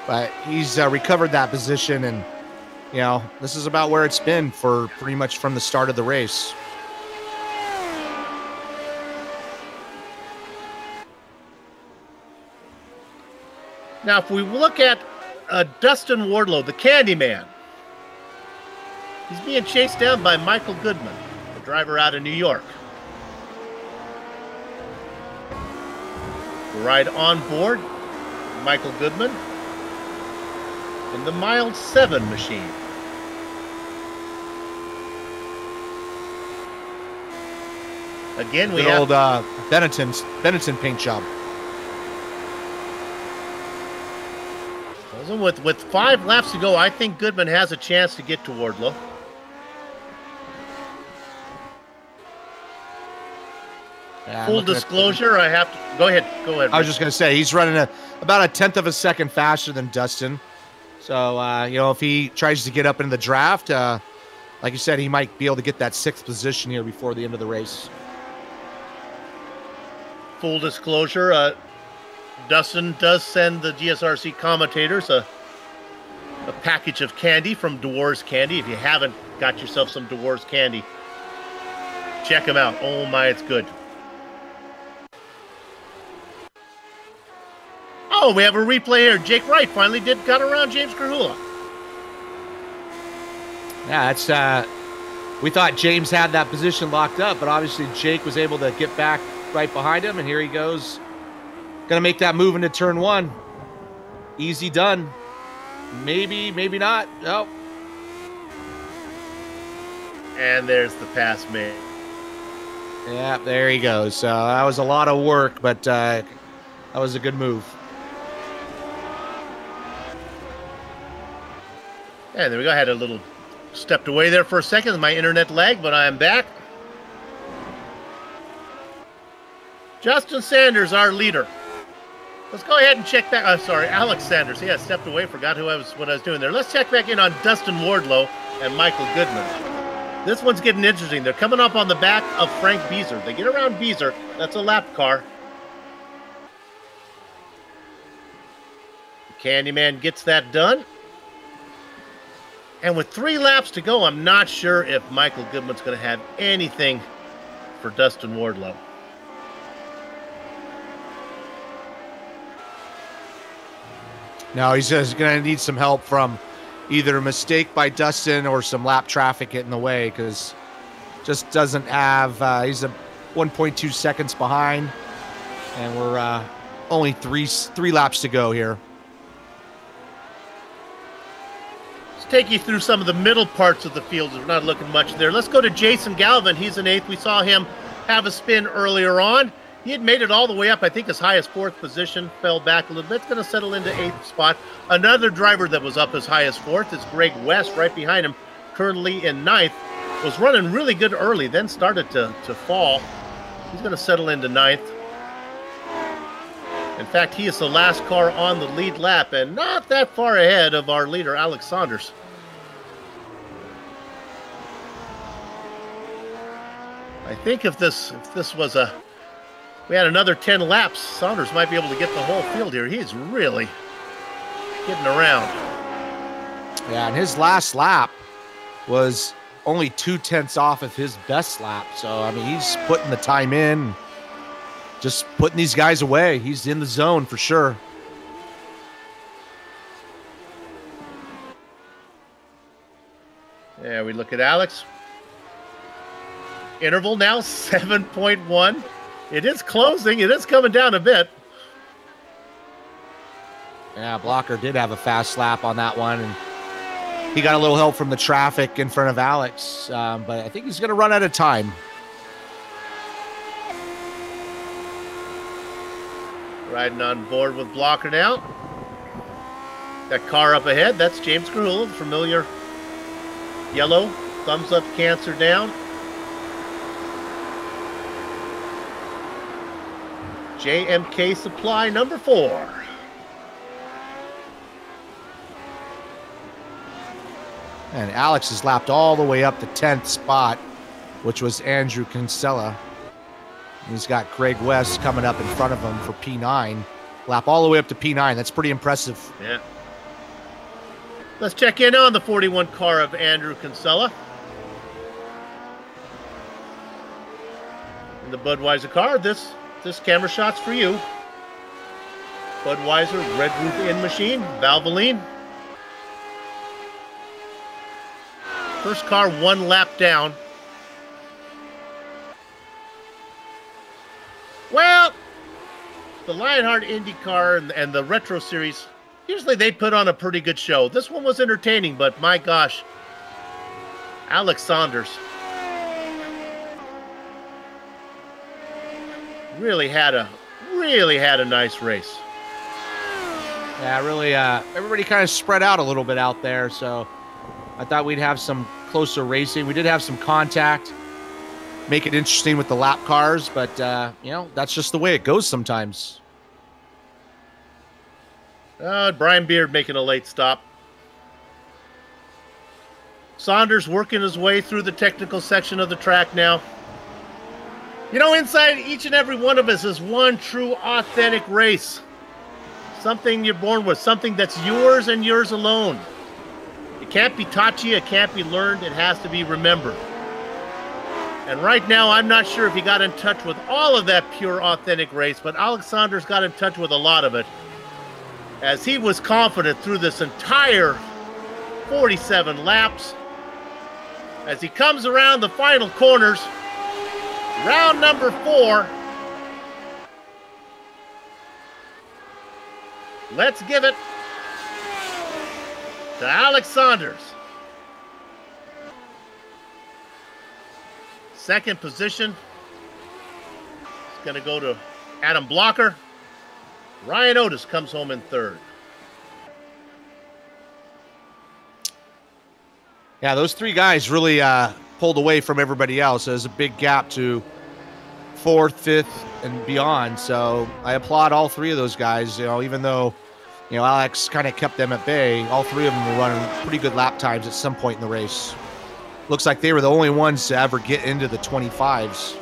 but he's recovered that position, and you know, this is about where it's been for pretty much from the start of the race.
Now, if we look at Dustin Wardlow, the Candyman, he's being chased down by Michael Goodman, the driver out of New York. Right on board, Michael Goodman in the Mild 7 machine. Again, we have
old Benetton paint job.
With 5 laps to go, I think Goodman has a chance to get to Wardlow.
Yeah,
Full disclosure, I have to go ahead.
I was just going to say he's running about a 1/10 of a second faster than Dustin. So you know, if he tries to get up into the draft, like you said, he might be able to get that 6th position here before the end of the race.
Full disclosure, Dustin does send the GSRC commentators a package of candy from Dewar's Candy. If you haven't got yourself some Dewar's Candy, check them out. Oh my, it's good. Oh, we have a replay here. Jake Wright finally got around James Krahula.
Yeah, that's we thought James had that position locked up, but obviously Jake was able to get back right behind him, and here he goes. Gonna make that move into turn 1. Easy done. Maybe, maybe not. Nope.
And there's the pass made.
Yeah, there he goes. That was a lot of work, but that was a good move.
And there we go. I had a little stepped away there for a second. My internet lagged, but I am back. Justin Sanders, our leader. Let's go ahead and check back. Sorry, Alex Sanders. Yeah, I stepped away, forgot what I was doing there. Let's check back in on Dustin Wardlow and Michael Goodman. This one's getting interesting. They're coming up on the back of Frank Beezer. They get around Beezer. That's a lap car. The Candyman gets that done. And with 3 laps to go, I'm not sure if Michael Goodman's going to have anything for Dustin Wardlow.
No, he's just going to need some help from either a mistake by Dustin or some lap traffic getting in the way, because just doesn't have, he's a 1.2 seconds behind, and we're only three laps to go here.
Let's take you through some of the middle parts of the field. We're not looking much there. Let's go to Jason Galvin. He's in 8th. We saw him have a spin earlier on. He had made it all the way up, I think, as high as 4th position, fell back a little bit. It's going to settle into 8th spot. Another driver that was up as high as 4th is Greg West, right behind him, currently in 9th. Was running really good early, then started to fall. He's going to settle into 9th. In fact, he is the last car on the lead lap, and not that far ahead of our leader, Alex Saunders. I think if this was we had another 10 laps, Saunders might be able to get the whole field here. He's really getting around.
Yeah, and his last lap was only 0.2 off of his best lap. So, I mean, he's putting the time in, just putting these guys away. He's in the zone for sure.
Yeah, we look at Alex. Interval now 7.1. It is closing. It is coming down a bit.
Yeah, Blocker did have a fast lap on that one, and he got a little help from the traffic in front of Alex, but I think he's going to run out of time.
Riding on board with Blocker now. That car up ahead, that's James Grahul, familiar yellow, thumbs up, cancer down. JMK Supply number 4.
And Alex has lapped all the way up to 10th spot, which was Andrew Kinsella. He's got Greg West coming up in front of him for P9. Lap all the way up to P9. That's pretty impressive.
Yeah. Let's check in on the 41 car of Andrew Kinsella. In the Budweiser car, this camera shot's for you. Budweiser Red Roof In Machine, Valvoline. First car 1 lap down. Well, the Lionheart IndyCar and the Retro Series, usually they put on a pretty good show. This one was entertaining, but my gosh, Alex Saunders really had a nice race.
Yeah, really, everybody kind of spread out a little bit out there, so I thought we'd have some closer racing. We did have some contact, make it interesting with the lap cars, but, you know, that's just the way it goes sometimes.
Brian Beard making a late stop. Saunders working his way through the technical section of the track now. You know, inside each and every one of us is one true, authentic race. Something you're born with, something that's yours and yours alone. It can't be taught to you, it can't be learned, it has to be remembered. And right now, I'm not sure if he got in touch with all of that pure, authentic race, but Alex Saunders got in touch with a lot of it, as he was confident through this entire 47 laps. As he comes around the final corners, round number 4. Let's give it to Alex Saunders. Second position is going to go to Adam Blocker. Ryan Otis comes home in 3rd.
Yeah, those 3 guys really pulled away from everybody else. There's a big gap to 4th, 5th, and beyond. So I applaud all three of those guys. Even though, Alex kind of kept them at bay, all three of them were running pretty good lap times at some point in the race. Looks like they were the only ones to ever get into the 25s.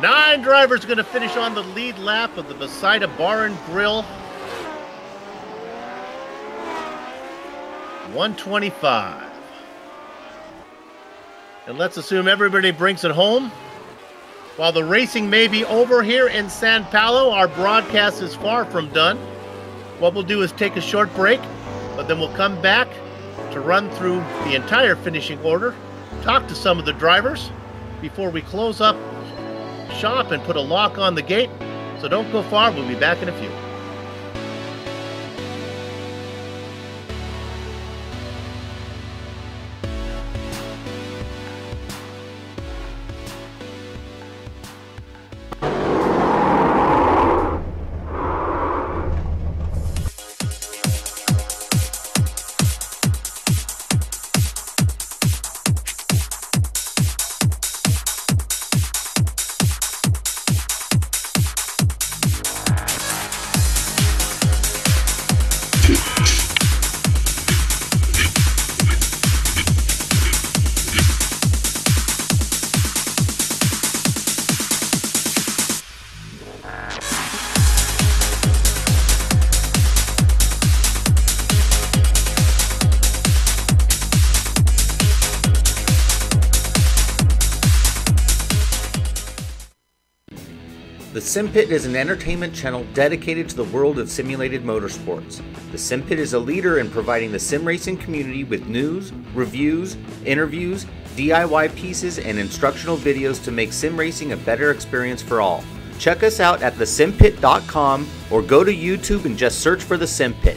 9 drivers going to finish on the lead lap of the Bethsaida Bar and Grill. 125. And let's assume everybody brings it home. While the racing may be over here in San Paulo, our broadcast is far from done. What we'll do is take a short break, but then we'll come back to run through the entire finishing order, talk to some of the drivers before we close up shop and put a lock on the gate. So don't go far. We'll be back in a few.
The SimPit is an entertainment channel dedicated to the world of simulated motorsports. The SimPit is a leader in providing the sim racing community with news, reviews, interviews, DIY pieces, and instructional videos to make sim racing a better experience for all. Check us out at thesimpit.com or go to YouTube and just search for the SimPit.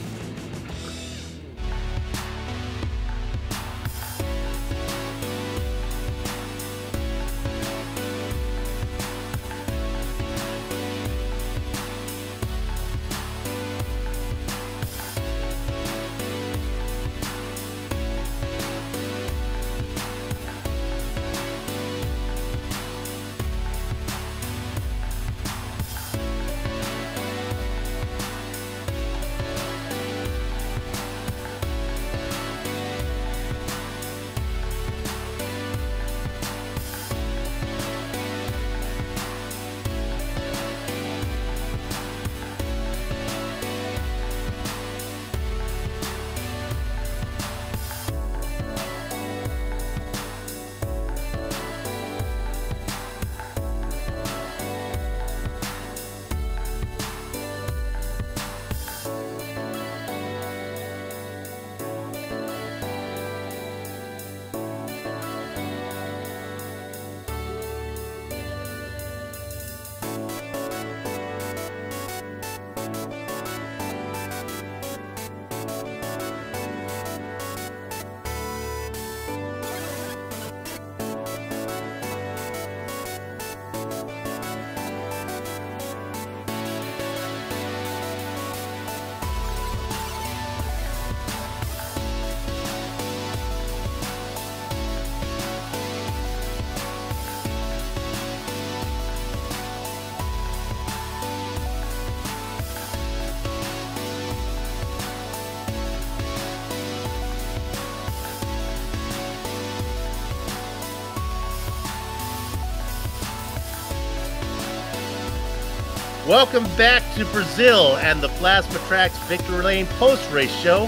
Welcome back to Brazil and the Plasma Tracks Victory Lane post-race show.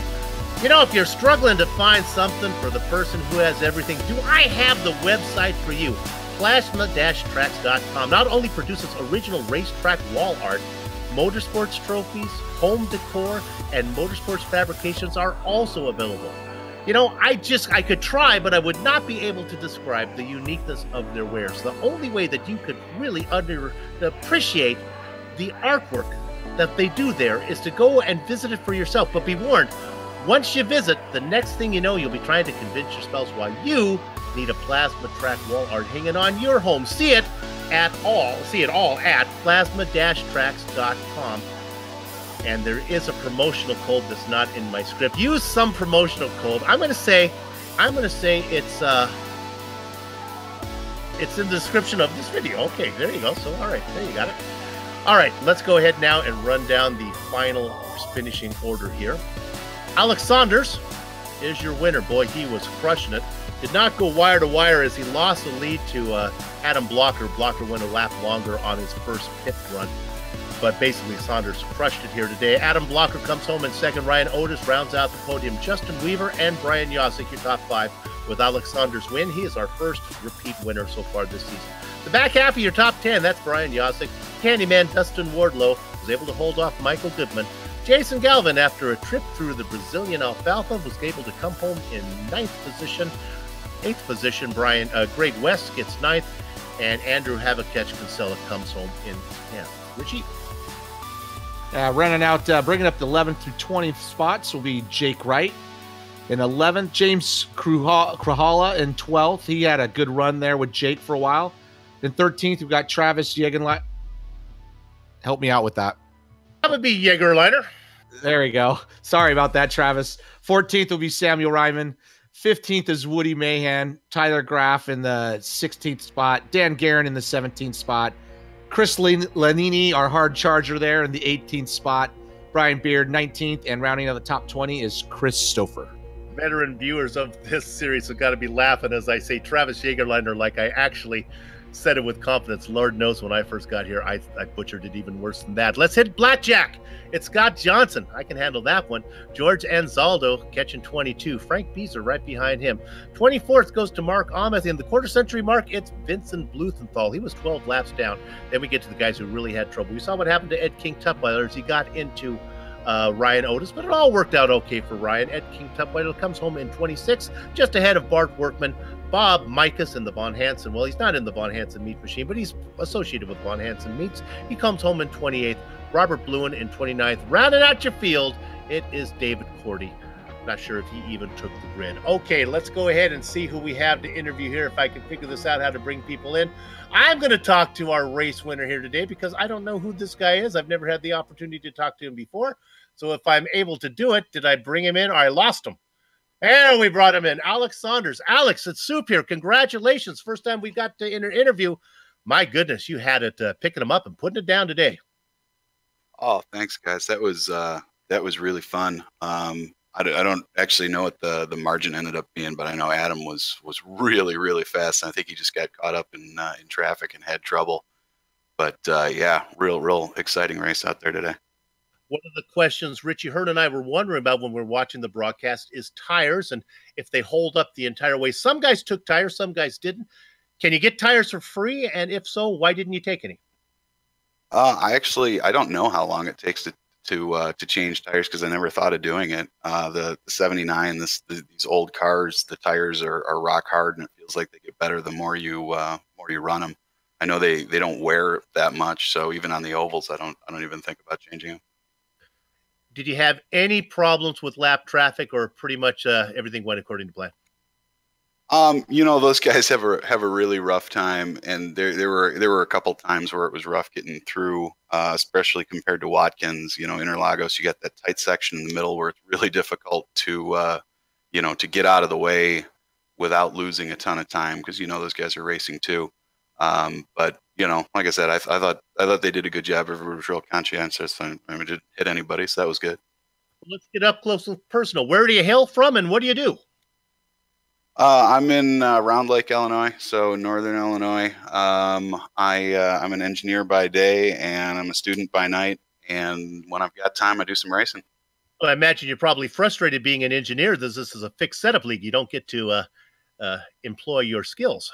If you're struggling to find something for the person who has everything, do I have the website for you? Plasma-Tracks.com not only produces original racetrack wall art, motorsports trophies, home decor, and motorsports fabrications are also available. I could try, but I would not be able to describe the uniqueness of their wares. The only way that you could really appreciate the artwork that they do there is to go and visit it for yourself. But be warned, once you visit, the next thing you know, you'll be trying to convince your spouse why you need a plasma track wall art hanging on your home. See it all at plasma-tracks.com. And there is a promotional code that's not in my script. Use some promotional code. I'm going to say it's It's in the description of this video. Okay, there you go. So, all right, there you got it. All right, let's go ahead now and run down the final finishing order here. Alex Saunders is your winner. Boy, he was crushing it. Did not go wire to wire as he lost the lead to Adam Blocker. Blocker went a lap longer on his first pit run. But basically, Saunders crushed it here today. Adam Blocker comes home in second. Ryan Otis rounds out the podium. Justin Weaver and Brian Yosick, your top five. With Alex Saunders' win, he is our first repeat winner so far this season. The back half of your top 10, that's Brian Yosick. Candyman Dustin Wardlow was able to hold off Michael Goodman. Jason Galvin, after a trip through the Brazilian alfalfa, was able to come home in ninth position. Eighth position, Greg West gets ninth. And Andrew Havakech Kinsella comes home in 10th. Richie?
Running out, bringing up the 11th through 20th spots will be Jake Wright. In 11th, James Krahala in 12th. He had a good run there with Jake for a while. In 13th, we've got Travis Yegenliner. Help me out with that.
That would be Yegerliner.
There we go. Sorry about that, Travis. 14th will be Samuel Ryman. 15th is Woody Mahan. Tyler Graff in the 16th spot. Dan Guerin in the 17th spot. Chris Lanini, our hard charger there in the 18th spot. Brian Beard, 19th. And rounding out the top 20 is Chris Stouffer.
Veteran viewers of this series have got to be laughing as I say Travis Yegerliner like I actually said it with confidence. Lord knows when I first got here, I butchered it even worse than that. Let's hit blackjack. It's Scott Johnson. I can handle that one. George Anzaldo catching 22. Frank Beezer right behind him. 24th goes to Mark Amith. In the quarter century mark, it's Vincent Blumenthal. He was 12 laps down. Then we get to the guys who really had trouble. We saw what happened to Ed King Tutwiler as he got into Ryan Otis, but it all worked out okay for Ryan. Ed King Tutwiler comes home in 26, just ahead of Bart Workman. Bob Mikas in the Von Hansen. Well, he's not in the Von Hansen meat machine, but he's associated with Von Hansen meats. He comes home in 28th. Robert Bluen in 29th. Rounding out your field, it is David Cordy. Not sure if he even took the grid. Okay, let's go ahead and see who we have to interview here. If I can figure this out, how to bring people in. I'm going to talk to our race winner here today because I don't know who this guy is. I've never had the opportunity to talk to him before. So if I'm able to do it, did I bring him in or I lost him? And we brought him in. Alex Saunders. Alex, it's Soup here. Congratulations. First time we got to interview. My goodness, you had it picking him up and putting it down today.
Oh, thanks, guys. That was really fun. I don't actually know what the margin ended up being, but I know Adam was really, really fast. And I think he just got caught up in traffic and had trouble. But yeah, real exciting race out there today.
One of the questions Richie Hurd and I were wondering about when we were watching the broadcast is tires and if they hold up the entire way. Some guys took tires, some guys didn't. Can you get tires for free? And if so, why didn't you take any?
I don't know how long it takes to change tires because I never thought of doing it. The 79, these old cars, the tires are rock hard and it feels like they get better the more you run them. I know they don't wear that much, so even on the ovals, I don't even think about changing them.
Did you have any problems with lap traffic, or pretty much everything went according to plan?
Those guys have a really rough time, and there were a couple times where it was rough getting through, especially compared to Watkins. Interlagos, you got that tight section in the middle where it's really difficult to get out of the way without losing a ton of time because those guys are racing too. But like I said, I thought they did a good job. Everyone was real conscientious. I didn't hit anybody, so that was good.
Let's get up close and personal. Where do you hail from, and what do you do?
I'm in Round Lake, Illinois, so northern Illinois. I'm an engineer by day, and I'm a student by night. And when I've got time, I do some racing.
Well, I imagine you're probably frustrated being an engineer. This is a fixed setup league. You don't get to employ your skills.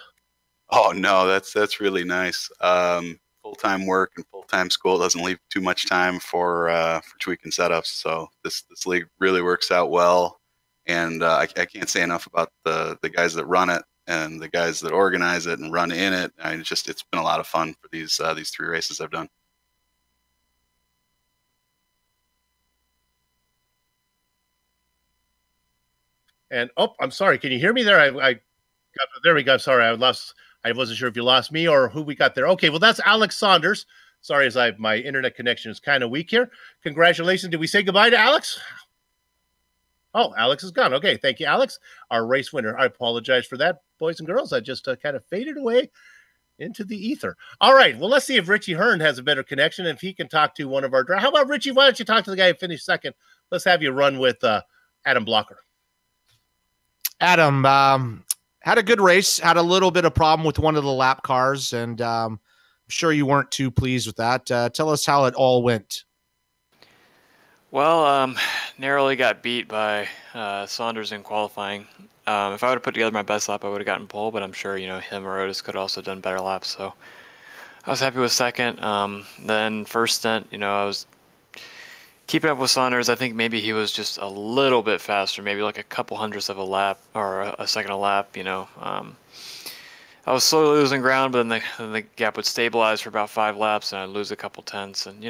Oh
no, that's really nice. Full-time work and full-time school doesn't leave too much time for tweaking setups. So this league really works out well. And I can't say enough about the guys that run it and the guys that organize it and run in it. It's been a lot of fun for these 3 races I've done.
And I'm sorry. Can you hear me there? There we go. Sorry, I wasn't sure if you lost me or who we got there. Okay, well that's Alex Saunders. Sorry, as my internet connection is kind of weak here. Congratulations. Did we say goodbye to Alex? Oh, Alex is gone. Okay, thank you, Alex. Our race winner. I apologize for that. boys and girls. I just kind of faded away into the ether. All right. Well, let's see if Richie Hearn has a better connection, if he can talk to one of our drivers. How about Richie? Why don't you talk to the guy who finished second? Let's have you run with Adam Blocker.
Adam had a good race, had a little bit of problem with one of the lap cars, and I'm sure you weren't too pleased with that. Tell us how it all went.
Well, narrowly got beat by Saunders in qualifying. If I would have put together my best lap, I would have gotten pole, but I'm sure, him or Otis could have also done better laps. So I was happy with second. Then first stint, I was keeping up with Saunders. I think maybe he was just a little bit faster, maybe like a couple hundredths of a lap or a second a lap, I was slowly losing ground, but then the gap would stabilize for about 5 laps, and I'd lose a couple tenths. And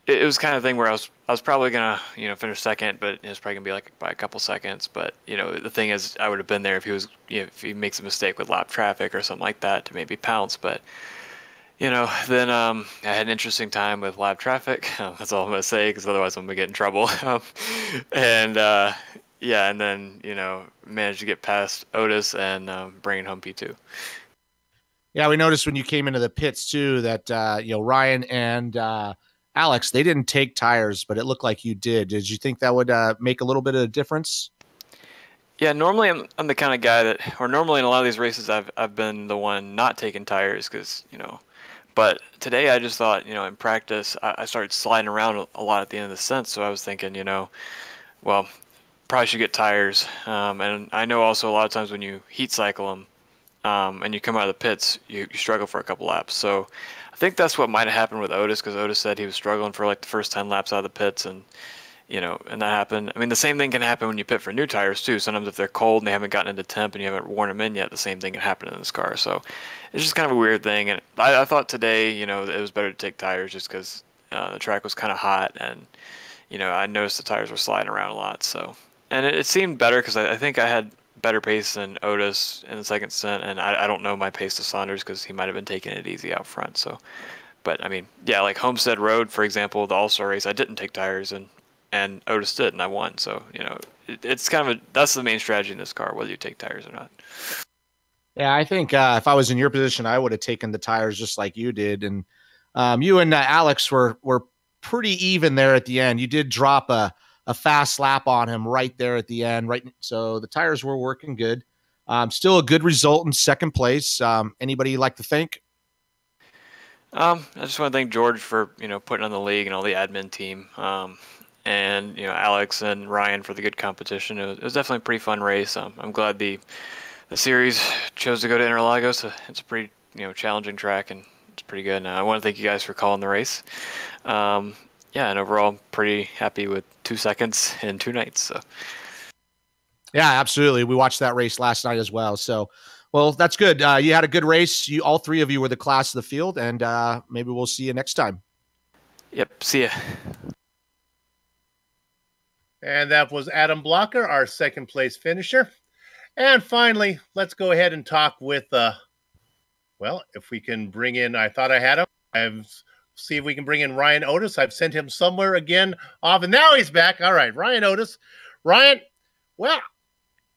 it was kind of thing where I was probably gonna finish second, but it was probably gonna be like by a couple seconds. But the thing is, I would have been there if he was if he makes a mistake with lap traffic or something like that to maybe pounce. But then I had an interesting time with lap traffic. That's all I'm gonna say, because otherwise I'm gonna get in trouble. And then managed to get past Otis and bring it home P2.
Yeah, we noticed when you came into the pits too that Ryan and Alex, they didn't take tires, but it looked like you did. Did you think that would make a little bit of a difference?
Yeah, normally I'm the kind of guy that, or normally in a lot of these races, I've been the one not taking tires because But today I just thought in practice I started sliding around a lot at the end of the stint, so I was thinking well, probably should get tires. And I know also a lot of times when you heat cycle them and you come out of the pits, you struggle for a couple laps. So I think that's what might have happened with Otis, because Otis said he was struggling for like the first 10 laps out of the pits, and and that happened. I mean, the same thing can happen when you pit for new tires too. Sometimes if they're cold and they haven't gotten into temp and you haven't worn them in yet, the same thing can happen in this car. So it's just kind of a weird thing. And I thought today, it was better to take tires just because the track was kind of hot, and I noticed the tires were sliding around a lot. So, and it seemed better because I think I had better pace than Otis in the second stint, and I don't know my pace to Saunders because he might have been taking it easy out front. So, but I mean, yeah, like Homestead Road, for example, the All-Star race, I didn't take tires, and Otis did, and I won. So, it's kind of that's the main strategy in this car, whether you take tires or not.
Yeah, I think if I was in your position, I would have taken the tires just like you did. And you and Alex were pretty even there at the end. You did drop a fast lap on him right there at the end, right? So the tires were working good. Still a good result in second place. Anybody you'd like to thank?
I just want to thank George for putting on the league and all the admin team, and Alex and Ryan for the good competition. It was definitely a pretty fun race. I'm glad the series chose to go to Interlagos. It's a pretty challenging track, and it's pretty good. And I want to thank you guys for calling the race. And overall, pretty happy with 2 seconds in 2 nights. So.
Yeah, absolutely. We watched that race last night as well. So, well, that's good. You had a good race. All 3 of you were the class of the field, and maybe we'll see you next time.
Yep. See ya.
And that was Adam Blocker, our second place finisher. And finally, let's go ahead and talk with, if we can bring in, I thought I had him. See if we can bring in Ryan Otis. I've sent him somewhere again off, and now he's back. All right, Ryan Otis. Ryan, well,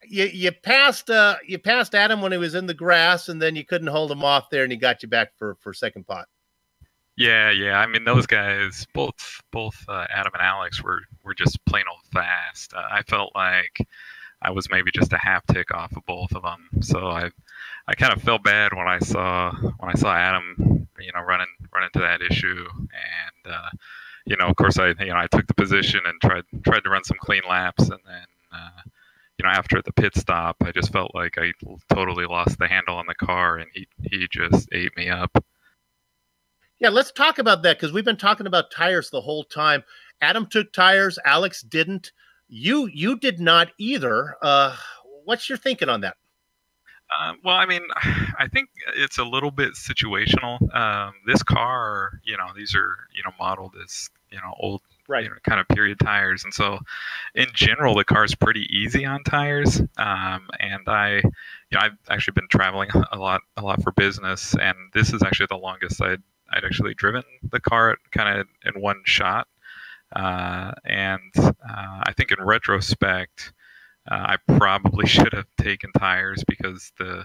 you passed Adam when he was in the grass, and then you couldn't hold him off there, and he got you back for second pot.
Yeah. I mean, those guys, both Adam and Alex were just plain old fast. I felt like I was maybe just a half tick off of both of them. So I kind of felt bad when I saw Adam, run into that issue. And of course I took the position and tried to run some clean laps, and then after the pit stop, I just felt like I totally lost the handle on the car, and he just ate me up.
Yeah, let's talk about that, because we've been talking about tires the whole time. Adam took tires, Alex didn't. You did not either. What's your thinking on that?
Well, I mean, I think it's a little bit situational. This car, these are, modeled as, old,
right,
kind of period tires. And so in general, the car's pretty easy on tires. And I've actually been traveling a lot for business. And this is actually the longest I'd actually driven the car kind of in one shot. I think in retrospect, I probably should have taken tires because the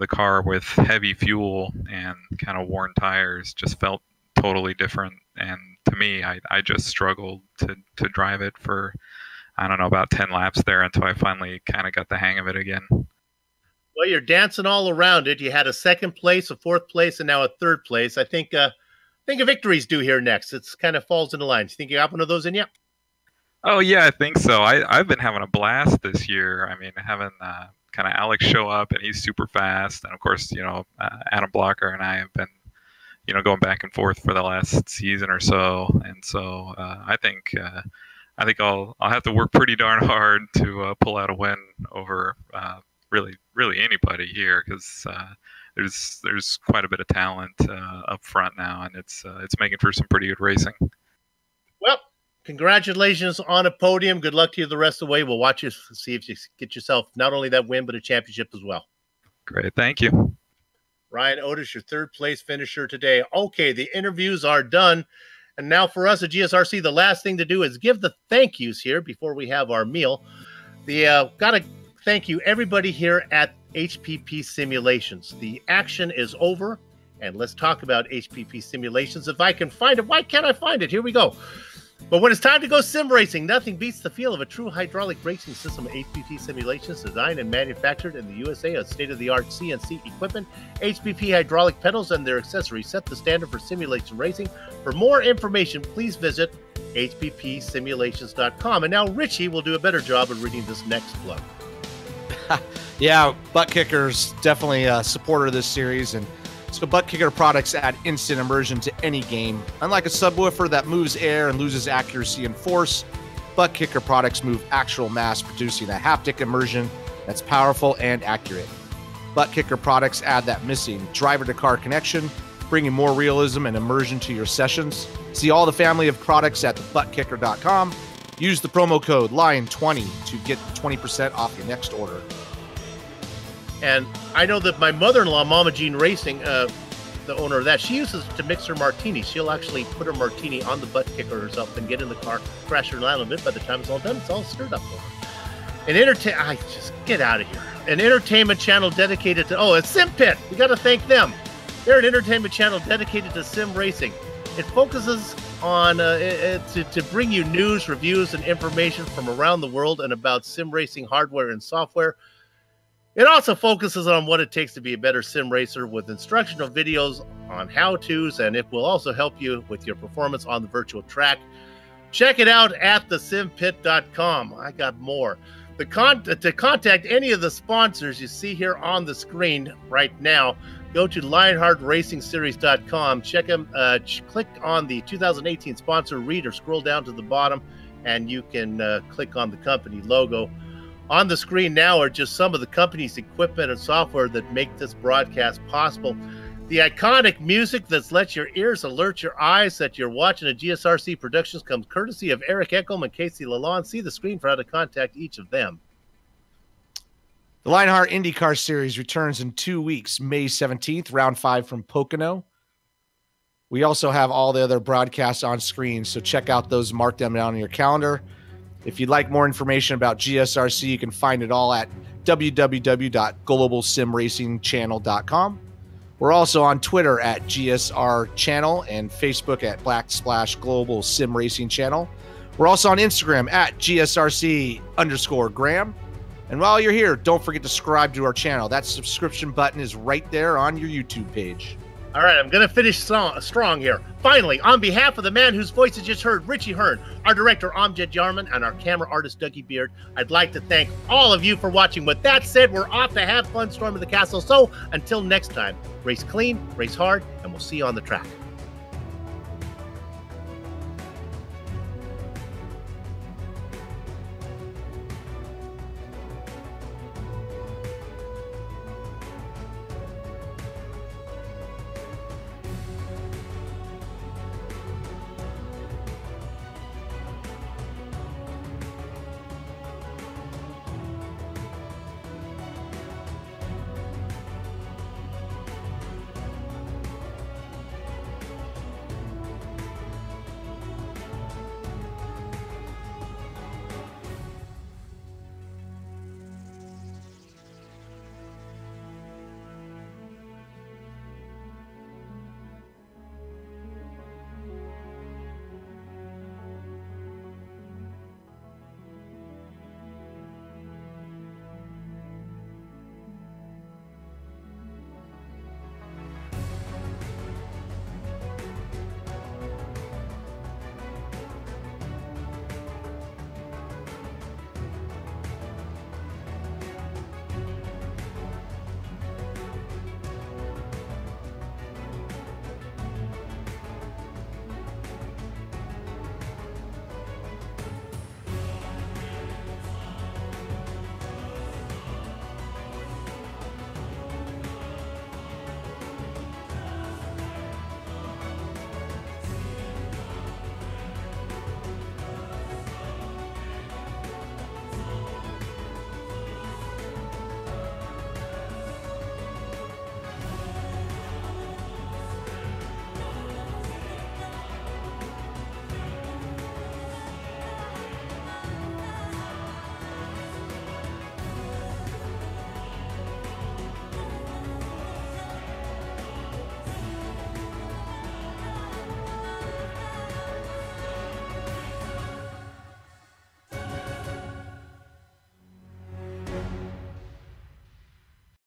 car with heavy fuel and kind of worn tires just felt totally different. And to me, I just struggled to drive it for, I don't know, about 10 laps there until I finally kind of got the hang of it again.
Well, you're dancing all around it. You had a second place, a fourth place, and now a third place. I think a victory's due here next. It's kind of falls into line. Do you think you got one of those in you?
Oh, yeah, I think so. I've been having a blast this year. I mean, having kind of Alex show up, and he's super fast. And, of course, Adam Blocker and I have been, going back and forth for the last season or so. And so I think I'll have to work pretty darn hard to pull out a win over really anybody here, because there's quite a bit of talent up front now, and it's making for some pretty good racing.
Well, congratulations on a podium. Good luck to you the rest of the way. We'll watch you, see if you get yourself not only that win, but a championship as well.
Great. Thank you.
Ryan Otis, your third place finisher today. Okay, the interviews are done. And now for us at GSRC, the last thing to do is give the thank yous here before we have our meal. Got to thank you, everybody here at HPP Simulations. The action is over, and let's talk about HPP Simulations. If I can find it, why can't I find it? Here we go. But when it's time to go sim racing, nothing beats the feel of a true hydraulic racing system. HPP Simulations, designed and manufactured in the USA of state-of-the-art CNC equipment. HPP hydraulic pedals and their accessories set the standard for simulation racing. For more information, please visit hppsimulations.com. And now Richie will do a better job of reading this next plug.
Yeah, Butt Kicker's definitely a supporter of this series, and so Butt Kicker products add instant immersion to any game. Unlike a subwoofer that moves air and loses accuracy and force, Butt Kicker products move actual mass, producing a haptic immersion that's powerful and accurate. Butt Kicker products add that missing driver-to-car connection, bringing more realism and immersion to your sessions. See all the family of products at buttkicker.com. Use the promo code LION20 to get 20% off your next order.
And I know that my mother-in-law, Mama Jean Racing, the owner of that, she uses it to mix her martini. She'll actually put her martini on the Butt Kicker herself and get in the car, crash her line a bit. By the time it's all done, it's all stirred up for her. Just get out of here. An entertainment channel dedicated to, it's Sim Pit. We got to thank them. They're an entertainment channel dedicated to sim racing. It focuses on to bring you news, reviews, and information from around the world and about sim racing hardware and software. It also focuses on what it takes to be a better sim racer with instructional videos on how-tos, and it will also help you with your performance on the virtual track. Check it out at thesimpit.com. I got more. To contact any of the sponsors you see here on the screen right now, go to LionheartRacingSeries.com. Check them. Click on the 2018 sponsor read or scroll down to the bottom, and you can click on the company logo. On the screen now are just some of the company's equipment and software that make this broadcast possible. The iconic music that lets your ears alert your eyes that you're watching a GSRC Productions comes courtesy of Eric Echolm and Casey Lalonde. See the screen for how to contact each of them.
The Lionheart IndyCar Series returns in 2 weeks, May 17th, round 5 from Pocono. We also have all the other broadcasts on screen, so check out those, mark them down on your calendar. If you'd like more information about GSRC, you can find it all at www.globalsimracingchannel.com. We're also on Twitter at GSR Channel and Facebook at /Global Sim Racing Channel. We're also on Instagram at GSRC_Graham. And while you're here, don't forget to subscribe to our channel. That subscription button is right there on your YouTube page.
All right, I'm going to finish strong here. Finally, on behalf of the man whose voice you just heard, Richie Hearn, our director, Amjad Yarman, and our camera artist, Dougie Beard, I'd like to thank all of you for watching. With that said, we're off to have fun storming the castle. So until next time, race clean, race hard, and we'll see you on the track.